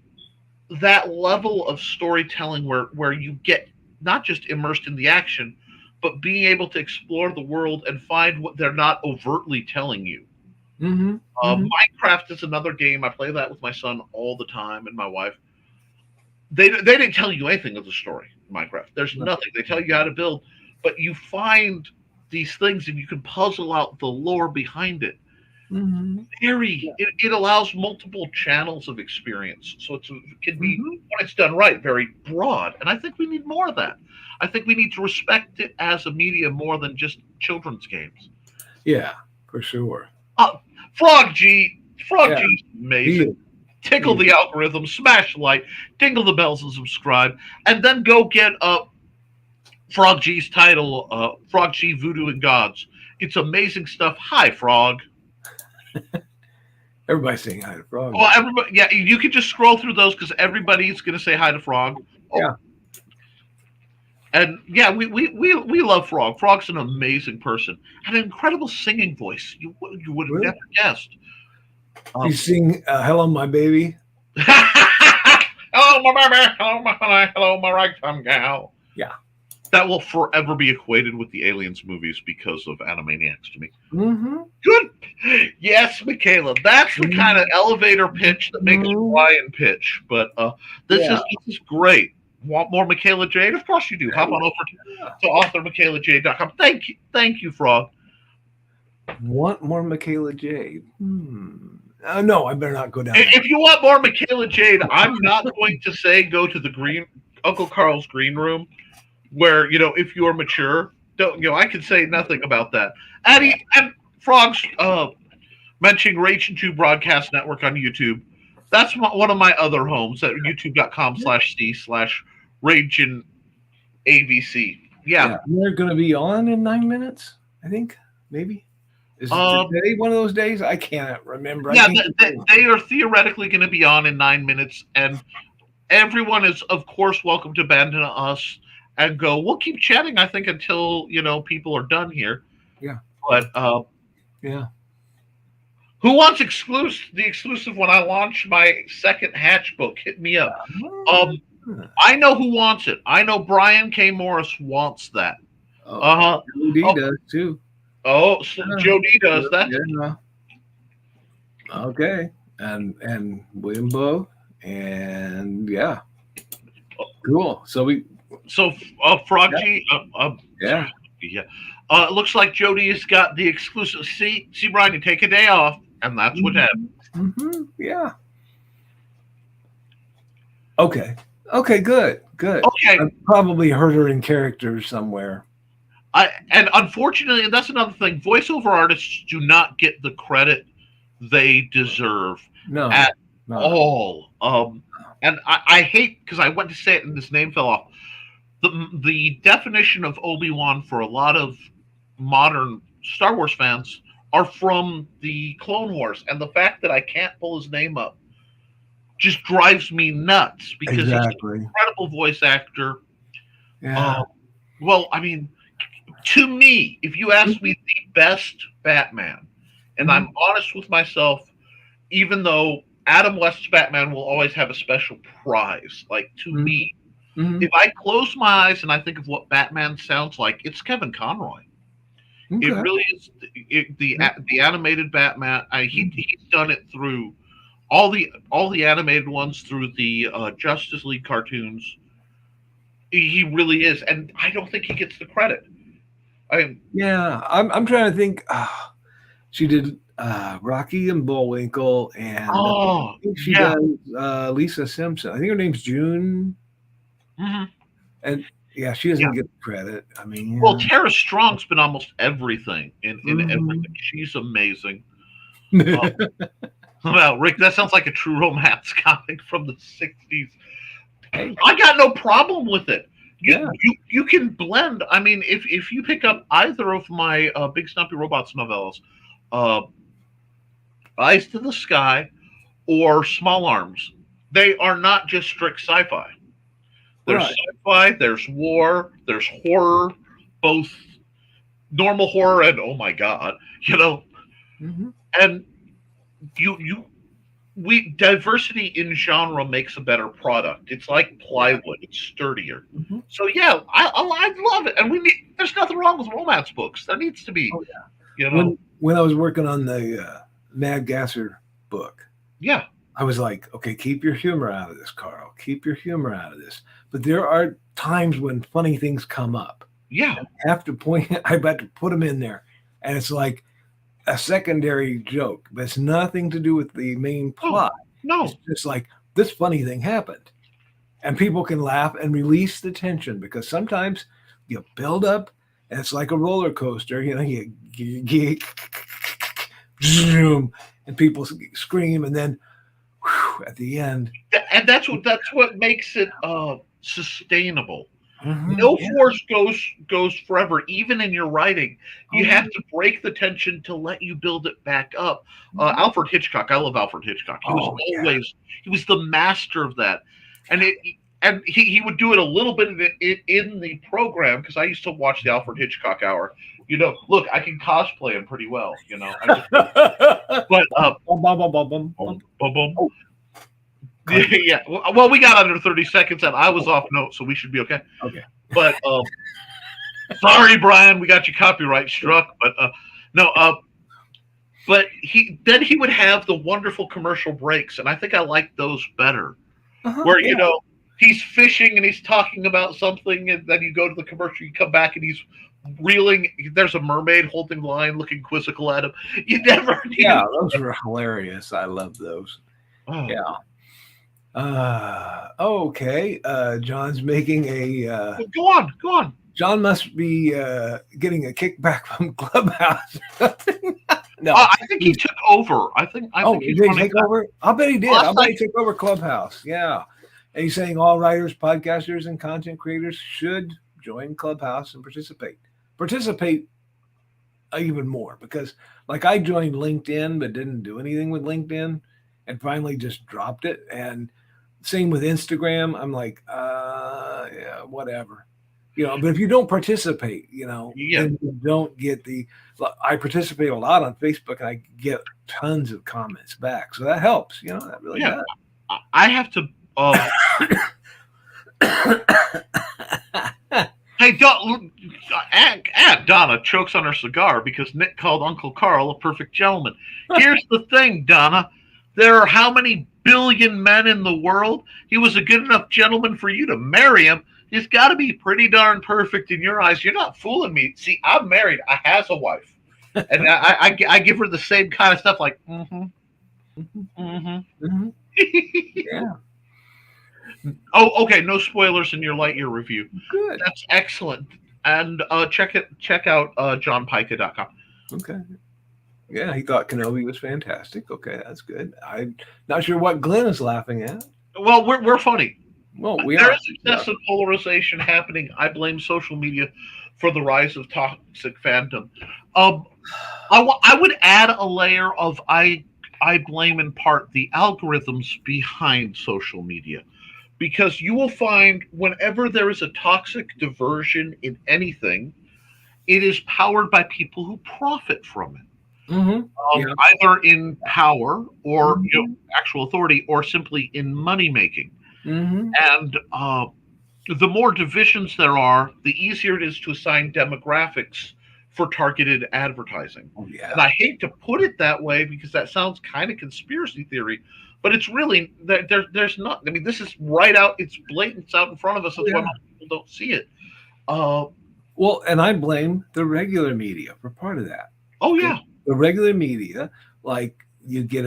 Speaker 2: that level of storytelling where you get not just immersed in the action, but being able to explore the world and find what they're not overtly telling you. Minecraft is another game. I play that with my son all the time and my wife. They didn't tell you anything of the story in Minecraft. There's nothing. They tell you how to build, but you find these things and you can puzzle out the lore behind it. It allows multiple channels of experience, so it can be, when it's done right, very broad. And I think we need more of that. I think we need to respect it as a medium more than just children's games.
Speaker 3: Yeah, for sure.
Speaker 2: Froggy is amazing. Tickle the algorithm, smash like, tingle the bells and subscribe, and then go get Frog G's title, Frog G Voodoo and Gods. It's amazing stuff. Hi, Frog.
Speaker 3: Everybody's saying hi to Frog.
Speaker 2: Well, everybody, yeah, you can just scroll through those because everybody's going to say hi to Frog.
Speaker 3: Yeah.
Speaker 2: And yeah, we love Frog. Frog's an amazing person. Had an incredible singing voice. You would have never guessed.
Speaker 3: You sing "Hello, My Baby."
Speaker 2: Hello, my baby. Hello, my honey. Hello, my right-thumb gal.
Speaker 3: Yeah.
Speaker 2: That will forever be equated with the Aliens movies because of Animaniacs to me. Good. Yes, Michaela. That's the kind of elevator pitch that makes Ryan pitch. But this is great. Want more Michaela Jade? Of course you do. Hop on over to authormichaelajade.com. Thank you, Frog.
Speaker 3: Want more Michaela Jade? No, I better not go down.
Speaker 2: If you want more Michaela Jade, I'm not going to say go to the Uncle Carl's green room, where if you are mature, don't I can say nothing about that. And Frog's mentioning Rage and 2 Broadcast Network on YouTube. That's one of my other homes at youtube.com/c/Rage and AVC. Yeah.
Speaker 3: They're going to be on in 9 minutes, I think, maybe. Is today one of those days? I can't remember.
Speaker 2: Yeah, they are theoretically going to be on in 9 minutes, and everyone is, of course, welcome to abandon us and go. We'll keep chatting, I think, until people are done here.
Speaker 3: Yeah.
Speaker 2: But
Speaker 3: yeah.
Speaker 2: Who wants the exclusive when I launch my second Hatch book? Hit me up. I know who wants it. I know Brian K. Morris wants that.
Speaker 3: He does too.
Speaker 2: Oh, so Joe D does that.
Speaker 3: Yeah. Okay. And William Bowe. And yeah. Cool. So
Speaker 2: Froggy.
Speaker 3: Yeah.
Speaker 2: It looks like Jody has got the exclusive. See, Brian, you take a day off, and that's what happened.
Speaker 3: Yeah. Okay. Good.
Speaker 2: Okay.
Speaker 3: I probably heard her in character somewhere.
Speaker 2: And unfortunately, that's another thing. Voiceover artists do not get the credit they deserve at all. And I hate, because I went to say it and this name fell off. The definition of Obi-Wan for a lot of modern Star Wars fans are from the Clone Wars, and the fact that I can't pull his name up just drives me nuts because he's an incredible voice actor.
Speaker 3: Yeah.
Speaker 2: Well, I mean, to me, if you ask me the best Batman, and I'm honest with myself, even though Adam West's Batman will always have a special prize, like to me, if I close my eyes and I think of what Batman sounds like, it's Kevin Conroy. Okay. It really is the animated Batman. He's done it through all the animated ones, through the Justice League cartoons. He really is, and I don't think he gets the credit. I'm trying to think.
Speaker 3: She did Rocky and Bullwinkle, and I think she does Lisa Simpson. I think her name's June. And yeah, she doesn't get the credit. I mean,
Speaker 2: well, Tara Strong's been almost everything in everything. She's amazing. Well, Rick, that sounds like a true romance comic from the 60s. Hey. I got no problem with it. You can blend. I mean, if you pick up either of my Big Stumpy Robots novellas, Eyes to the Sky or Small Arms, they are not just strict sci-fi. There's
Speaker 3: Right.
Speaker 2: sci-fi, there's war, there's horror, both normal horror and oh my god,
Speaker 3: Mm-hmm.
Speaker 2: and you we diversity in genre makes a better product. It's like plywood; it's sturdier.
Speaker 3: Mm-hmm.
Speaker 2: So yeah, I love it, and there's nothing wrong with romance books. There needs to be,
Speaker 3: Oh yeah. When I was working on the Mad Gasser book,
Speaker 2: yeah,
Speaker 3: I was like, okay, keep your humor out of this, Carl. Keep your humor out of this. But there are times when funny things come up.
Speaker 2: yeah.
Speaker 3: I have to put them in there, and it's like a secondary joke, but it's nothing to do with the main plot.
Speaker 2: No,
Speaker 3: It's just like this funny thing happened, and people can laugh and release the tension because sometimes you build up, and it's like a roller coaster. You zoom, and people scream, and then whew, at the end,
Speaker 2: and that's what makes it sustainable.
Speaker 3: mhm,
Speaker 2: No
Speaker 3: yeah.
Speaker 2: force goes forever. Even in your writing, you have to break the tension to let you build it back up. Alfred Hitchcock, I love Alfred Hitchcock. He was he was the master of that, and he would do it a little bit in the program because I used to watch the Alfred Hitchcock Hour. Look, I can cosplay him pretty well. But
Speaker 3: Bum, bum, bum, bum, bum, bum.
Speaker 2: boom, boom.
Speaker 3: Oh.
Speaker 2: Yeah. Well, we got under 30 seconds, and I was off note, so we should be okay.
Speaker 3: Okay.
Speaker 2: But sorry, Brian, we got your copyright struck. But no. But he would have the wonderful commercial breaks, and I think I like those better. Where he's fishing and he's talking about something, and then you go to the commercial, you come back, and he's reeling. There's a mermaid holding the line, looking quizzical at him. You never.
Speaker 3: Yeah, those were hilarious. I love those.
Speaker 2: Oh.
Speaker 3: Yeah. Okay. John's making a.
Speaker 2: Go on.
Speaker 3: John must be getting a kickback from Clubhouse. No,
Speaker 2: I think he took over. I think
Speaker 3: did he take over? I'll bet he did. I'll bet he took over Clubhouse. Yeah. And he's saying all writers, podcasters, and content creators should join Clubhouse and participate. Participate even more because, like, I joined LinkedIn but didn't do anything with LinkedIn, and finally just dropped it. And same with Instagram. I'm like, yeah, whatever. But if you don't participate, then you don't get I participate a lot on Facebook and I get tons of comments back. So that helps, that really does.
Speaker 2: I have to. Hey, Donna chokes on her cigar because Nick called Uncle Carl a perfect gentleman. Here's the thing, Donna. There are how many billion men in the world? He was a good enough gentleman for you to marry him. He's got to be pretty darn perfect in your eyes. You're not fooling me. See, I'm married. I has a wife. And I give her the same kind of stuff like,
Speaker 3: Yeah.
Speaker 2: Oh, okay. No spoilers in your Lightyear review.
Speaker 3: Good.
Speaker 2: That's excellent. And check out johnpica.com.
Speaker 3: Okay. Yeah, he thought Kenobi was fantastic. Okay, that's good. I'm not sure what Glenn is laughing at.
Speaker 2: Well, we're funny.
Speaker 3: Well,
Speaker 2: there is excessive polarization happening. I blame social media for the rise of toxic fandom. I would add a layer of I blame in part the algorithms behind social media. Because you will find whenever there is a toxic diversion in anything, it is powered by people who profit from it. Either in power or actual authority or simply in money making. And the more divisions there are, the easier it is to assign demographics for targeted advertising. And I hate to put it that way because that sounds kind of conspiracy theory, but it's really there's not. I mean, this is right out. It's blatant. It's out in front of us. That's why most people don't see it.
Speaker 3: Well, and I blame the regular media for part of that.
Speaker 2: Oh yeah.
Speaker 3: The regular media, like you get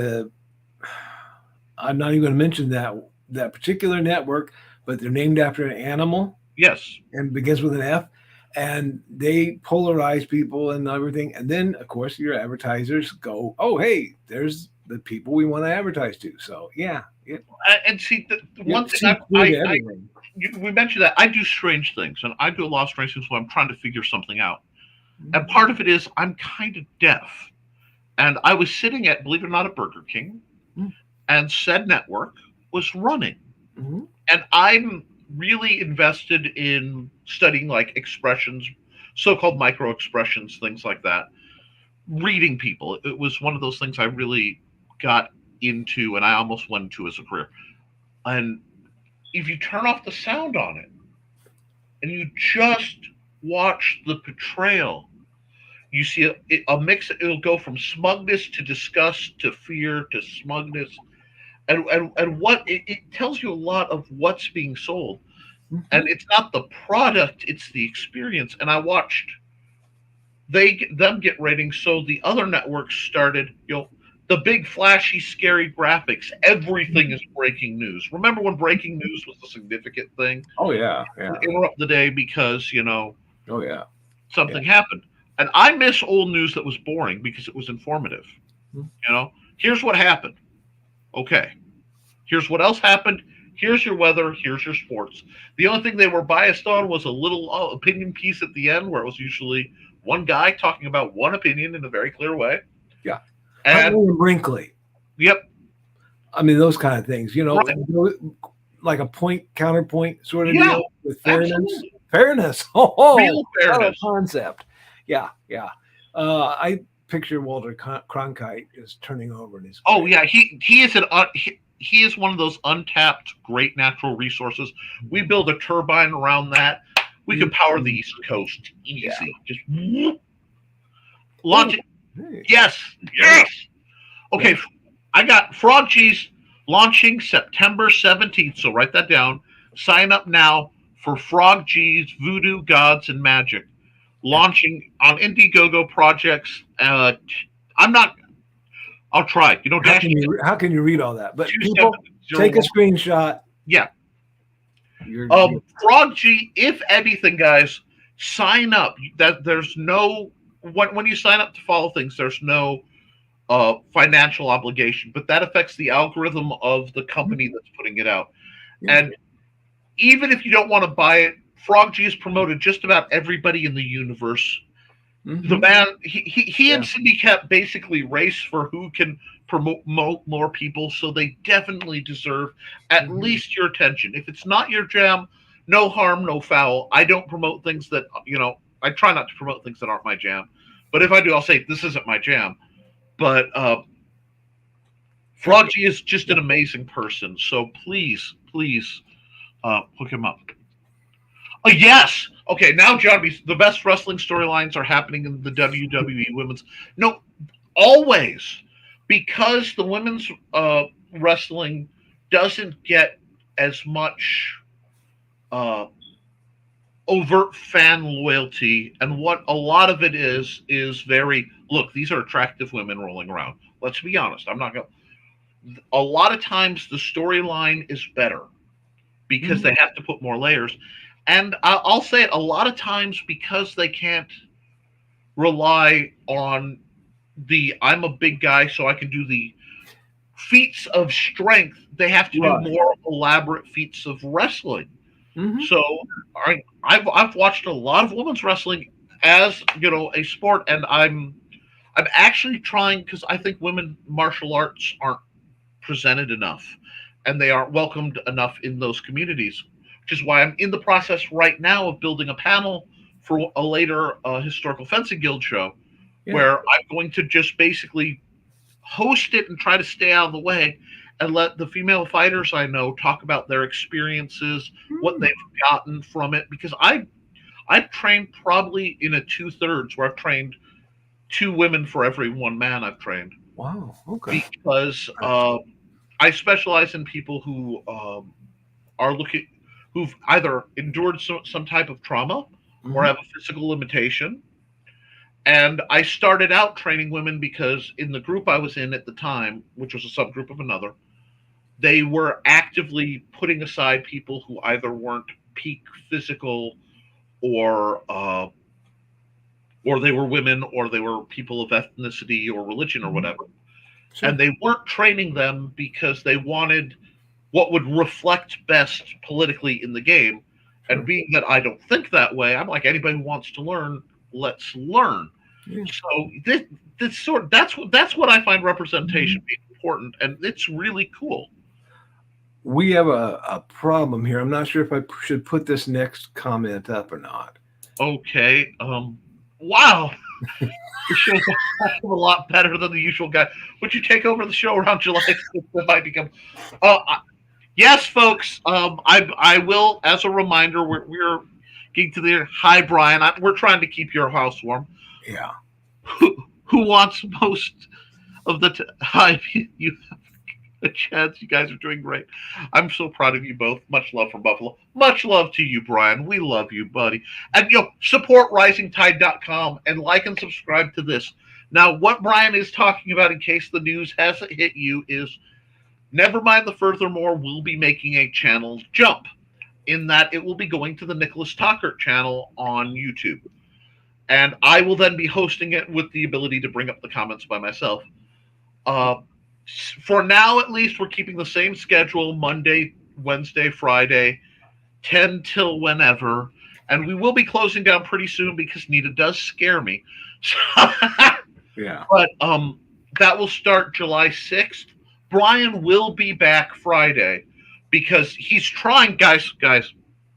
Speaker 3: I'm not even going to mention that particular network, but they're named after an animal.
Speaker 2: Yes.
Speaker 3: And begins with an F. And they polarize people and everything. And then, of course, your advertisers go, oh, hey, there's the people we want to advertise to. So, yeah.
Speaker 2: And see, the one thing we mentioned that I do strange things. And I do a lot of strange things when I'm trying to figure something out. And part of it is I'm kind of deaf. And I was sitting at, believe it or not, a Burger King. and said network was running.
Speaker 3: Mhm.
Speaker 2: And I'm really invested in studying like expressions, so-called micro expressions, things like that. Reading people. It was one of those things I really got into and I almost went into as a career. And if you turn off the sound on it and you just watch the portrayal, you see a mix. It'll go from smugness to disgust to fear to smugness, and what it tells you a lot of what's being sold. And it's not the product; it's the experience. And I watched them get ratings, so the other networks started. The big flashy, scary graphics. Everything is breaking news. Remember when breaking news was a significant thing?
Speaker 3: Oh yeah, yeah.
Speaker 2: Interrupt the day because
Speaker 3: Oh yeah.
Speaker 2: something happened. And I miss old news that was boring because it was informative. Here's what happened. Okay. Here's what else happened. Here's your weather. Here's your sports. The only thing they were biased on was a little opinion piece at the end where it was usually one guy talking about one opinion in a very clear way.
Speaker 3: Yeah.
Speaker 2: And
Speaker 3: Brinkley.
Speaker 2: Yep.
Speaker 3: I mean, those kind of things,
Speaker 2: Right.
Speaker 3: like a point counterpoint sort of
Speaker 2: Yeah,
Speaker 3: deal with fairness.
Speaker 2: absolutely.
Speaker 3: Fairness.
Speaker 2: Real fairness.
Speaker 3: What a concept. Yeah, yeah. I picture Walter Cronkite is turning over in his.
Speaker 2: Oh yeah, he is he is one of those untapped great natural resources. We build a turbine around that. We can power the East Coast easy.
Speaker 3: Yeah.
Speaker 2: Just launch it.
Speaker 3: Hey.
Speaker 2: Yes. Okay, I got Froggy's launching September 17th, so write that down. Sign up now for Froggy's Voodoo Gods and Magic. Launching on Indiegogo projects. I'll try.
Speaker 3: How can you read all that? But people, take a screenshot.
Speaker 2: Yeah.
Speaker 3: You're
Speaker 2: Froggy, if anything, guys, sign up. That there's no when you sign up to follow things, there's no financial obligation, but that affects the algorithm of the company that's putting it out.
Speaker 3: Yeah.
Speaker 2: And even if you don't want to buy it, Froggy has promoted just about everybody in the universe.
Speaker 3: Mhm.
Speaker 2: The man, he and Cindy Cat basically race for who can promote more people, so they definitely deserve at least your attention. If it's not your jam, no harm, no foul. I don't promote things that, I try not to promote things that aren't my jam. But if I do, I'll say, this isn't my jam. But Froggy is just an amazing person, so please hook him up. Oh, yes. Okay, now, John, the best wrestling storylines are happening in the WWE women's. No, always. Because the women's wrestling doesn't get as much overt fan loyalty. And what a lot of it is very, look, these are attractive women rolling around. Let's be honest. I'm not going to. A lot of times the storyline is better because they have to put more layers. And I'll say it, a lot of times because they can't rely on I'm a big guy, so I can do the feats of strength. They have to do more elaborate feats of wrestling.
Speaker 3: Mm-hmm.
Speaker 2: So I've watched a lot of women's wrestling as a sport, and I'm actually trying, because I think women martial arts aren't presented enough, and they aren't welcomed enough in those communities. Which is why I'm in the process right now of building a panel for a later Historical Fencing Guild show, where I'm going to just basically host it and try to stay out of the way and let the female fighters I know talk about their experiences, what they've gotten from it. Because I've trained probably in a 2/3 where I've trained 2 women for every 1 man I've trained.
Speaker 3: Wow. Okay.
Speaker 2: Because I specialize in people who who've either endured some type of trauma or have a physical limitation. And I started out training women because in the group I was in at the time, which was a subgroup of another, they were actively putting aside people who either weren't peak physical or they were women or they were people of ethnicity or religion or whatever. Sure. And they weren't training them because they wanted what would reflect best politically in the game. And being that I don't think that way, I'm like, anybody who wants to learn, let's learn. Yeah. So that's what I find representation being important, and it's really cool.
Speaker 3: We have a problem here. I'm not sure if I should put this next comment up or not.
Speaker 2: Okay. Wow. The show's a lot better than the usual guy. Would you take over the show around July 6th? That might become. Yes, folks. I will. As a reminder, we're getting to the. Hi, Brian. We're trying to keep your house warm.
Speaker 3: Yeah.
Speaker 2: Who wants most of the time? You have a chance. You guys are doing great. I'm so proud of you both. Much love from Buffalo. Much love to you, Brian. We love you, buddy. And support risingtide.com and like and subscribe to this. Now, what Brian is talking about, in case the news hasn't hit you, is Nevermind the Furthermore will be making a channel jump, in that it will be going to the NICHOLAS TOCKERT channel on YouTube. And I will then be hosting it with the ability to bring up the comments by myself. For now, at least, we're keeping the same schedule: Monday, Wednesday, Friday, 10 till whenever. And we will be closing down pretty soon because Nita does scare me.
Speaker 3: Yeah.
Speaker 2: But that will start July 6th. Brian will be back Friday because he's trying, guys.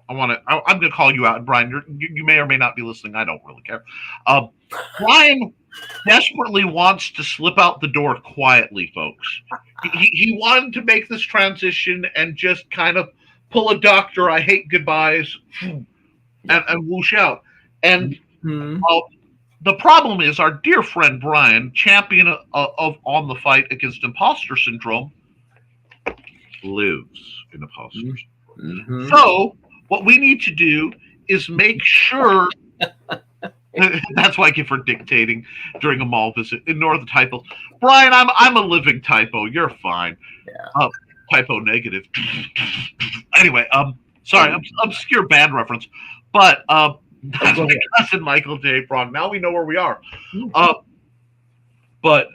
Speaker 2: I'm going to call you out. And Brian, you may or may not be listening. I don't really care. Brian desperately wants to slip out the door quietly, folks. He wanted to make this transition and just kind of pull a Dr. I Hate Goodbyes and whoosh out. And the problem is, our dear friend Brian, champion of On the Fight Against Imposter Syndrome, lives in imposter syndrome.
Speaker 3: Mm-hmm.
Speaker 2: So what we need to do is make sure. That's why I give her dictating during a mall visit. Ignore the typos. Brian, I'm a living typo. You're fine.
Speaker 3: Yeah.
Speaker 2: Typo negative. Anyway, sorry, obscure band reference. But that's my cousin Michael J. Frog. Now we know where we are. But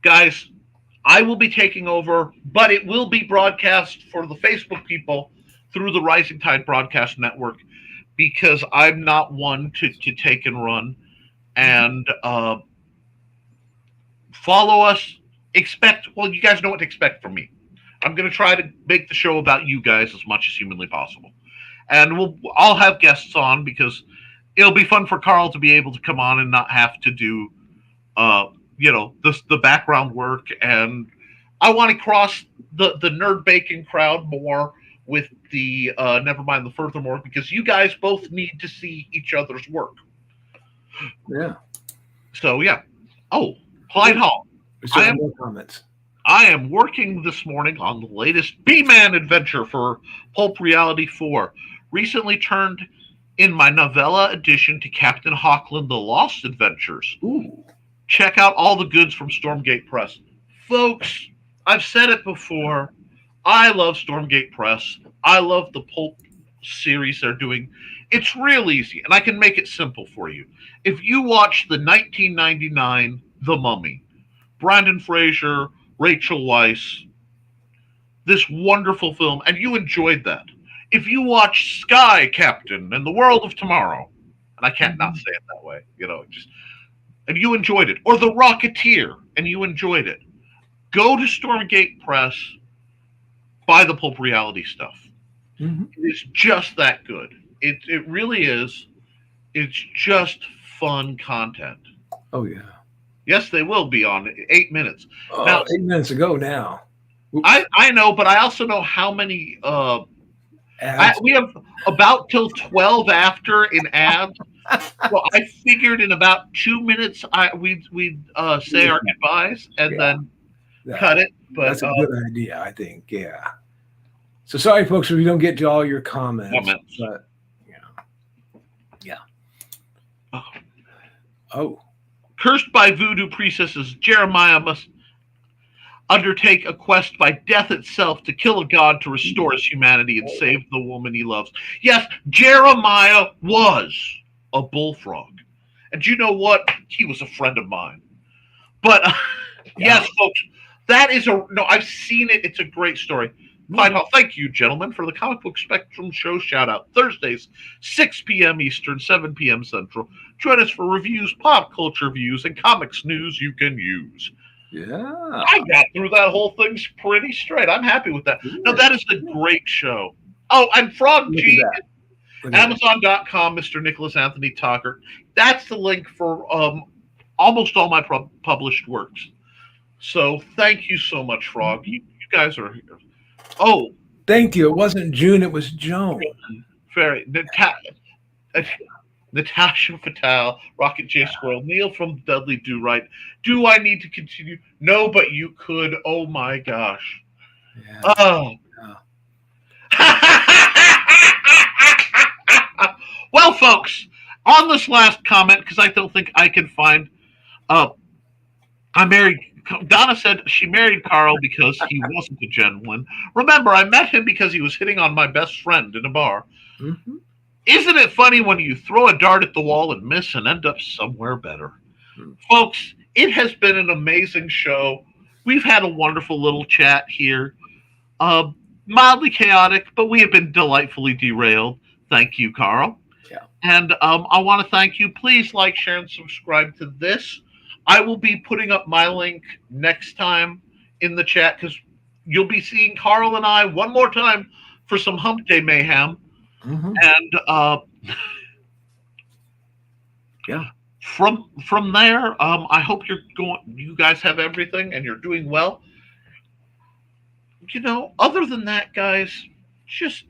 Speaker 2: guys, I will be taking over, but it will be broadcast for the Facebook people through the Rising Tide Broadcast Network, because I'm not one to take and run. And follow us. You guys know what to expect from me. I'm going to try to make the show about you guys as much as humanly possible. And I'll have guests on, because it'll be fun for Karl to be able to come on and not have to do, the background work. And I want to cross the nerd bacon crowd more with the Nevermind the Furthermore, because you guys both need to see each other's work.
Speaker 3: Yeah.
Speaker 2: So, yeah. Oh, Clyde Hall.
Speaker 3: No comments.
Speaker 2: I am working this morning on the latest B-Man adventure for Pulp Reality 4. Recently turned in my novella edition to Captain Hawkland: The Lost Adventures.
Speaker 3: Ooh.
Speaker 2: Check out all the goods from Stormgate Press. Folks, I've said it before. I love Stormgate Press. I love the Pulp series they're doing. It's real easy, and I can make it simple for you. If you watch the 1999 The Mummy, Brendan Fraser, Rachel Weisz, this wonderful film, and you enjoyed that. If you watch Sky Captain and The World of Tomorrow, and I can't not say it that way, and you enjoyed it, or The Rocketeer, and you enjoyed it, go to Stormgate Press, buy the Pulp Reality stuff. Mm-hmm. It's just that good. It really is. It's just fun content.
Speaker 3: Oh, yeah.
Speaker 2: Yes, they will be on 8 minutes.
Speaker 3: Oh, now, 8 minutes ago now.
Speaker 2: I know, but I also know how many we have about till 12 after in ads. Well, I figured in about 2 minutes we'd say our goodbyes and then cut it. But
Speaker 3: that's a good idea, I think. Yeah. So sorry, folks, if we don't get to all your comments. But yeah. Oh.
Speaker 2: Cursed by voodoo priestesses, Jeremiah must undertake a quest by death itself to kill a god to restore his humanity and save the woman he loves. Yes, Jeremiah was a bullfrog. And you know what? He was a friend of mine. But yes, folks, that is I've seen it. It's a great story. Thank you, gentlemen, for the Comic Book Spectrum Show shout-out. Thursdays, 6 p.m. Eastern, 7 p.m. Central. Join us for reviews, pop culture views, and comics news you can use.
Speaker 3: Yeah.
Speaker 2: I got through that whole thing pretty straight. I'm happy with that. No, that is a great show. Oh, and Frog G, Amazon.com, Mr. Nicholas Anthony Tockert. That's the link for almost all my published works. So thank you so much, Frog. You guys are here. Oh,
Speaker 3: thank you. It wasn't June, it was Joan.
Speaker 2: Very Natasha Fatal, Rocket J Squirrel, Neil from Dudley Do Right. Do I need to continue? No, but you could. Oh my gosh.
Speaker 3: Yeah.
Speaker 2: Oh. Well, folks, on this last comment, because I don't think I can find. I married. Donna said she married Carl because he wasn't a gentleman. Remember, I met him because he was hitting on my best friend in a bar.
Speaker 3: Mm-hmm.
Speaker 2: Isn't it funny when you throw a dart at the wall and miss and end up somewhere better? Folks, it has been an amazing show. We've had a wonderful little chat here. Mildly chaotic, but we have been delightfully derailed. Thank you, Carl.
Speaker 3: Yeah.
Speaker 2: And I want to thank you. Please like, share, and subscribe to this. I will be putting up my link next time in the chat because you'll be seeing Carl and I one more time for some Hump Day mayhem.
Speaker 3: Mm-hmm.
Speaker 2: And
Speaker 3: yeah,
Speaker 2: from there, I hope you guys have everything and you're doing well. You know, other than that, guys, just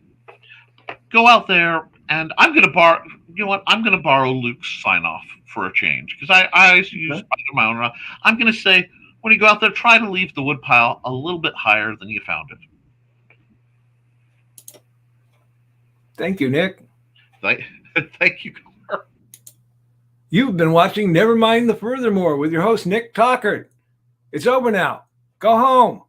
Speaker 2: go out there and I'm gonna borrow. You know what? I'm gonna borrow Luke's sign off for a change because I always use my own. I'm gonna say when you go out there, try to leave the wood pile a little bit higher than you found it.
Speaker 3: Thank you, Nick.
Speaker 2: Thank you.
Speaker 1: You've been watching Nevermind the Furthermore with your host, Nick Tockert. It's over now. Go home.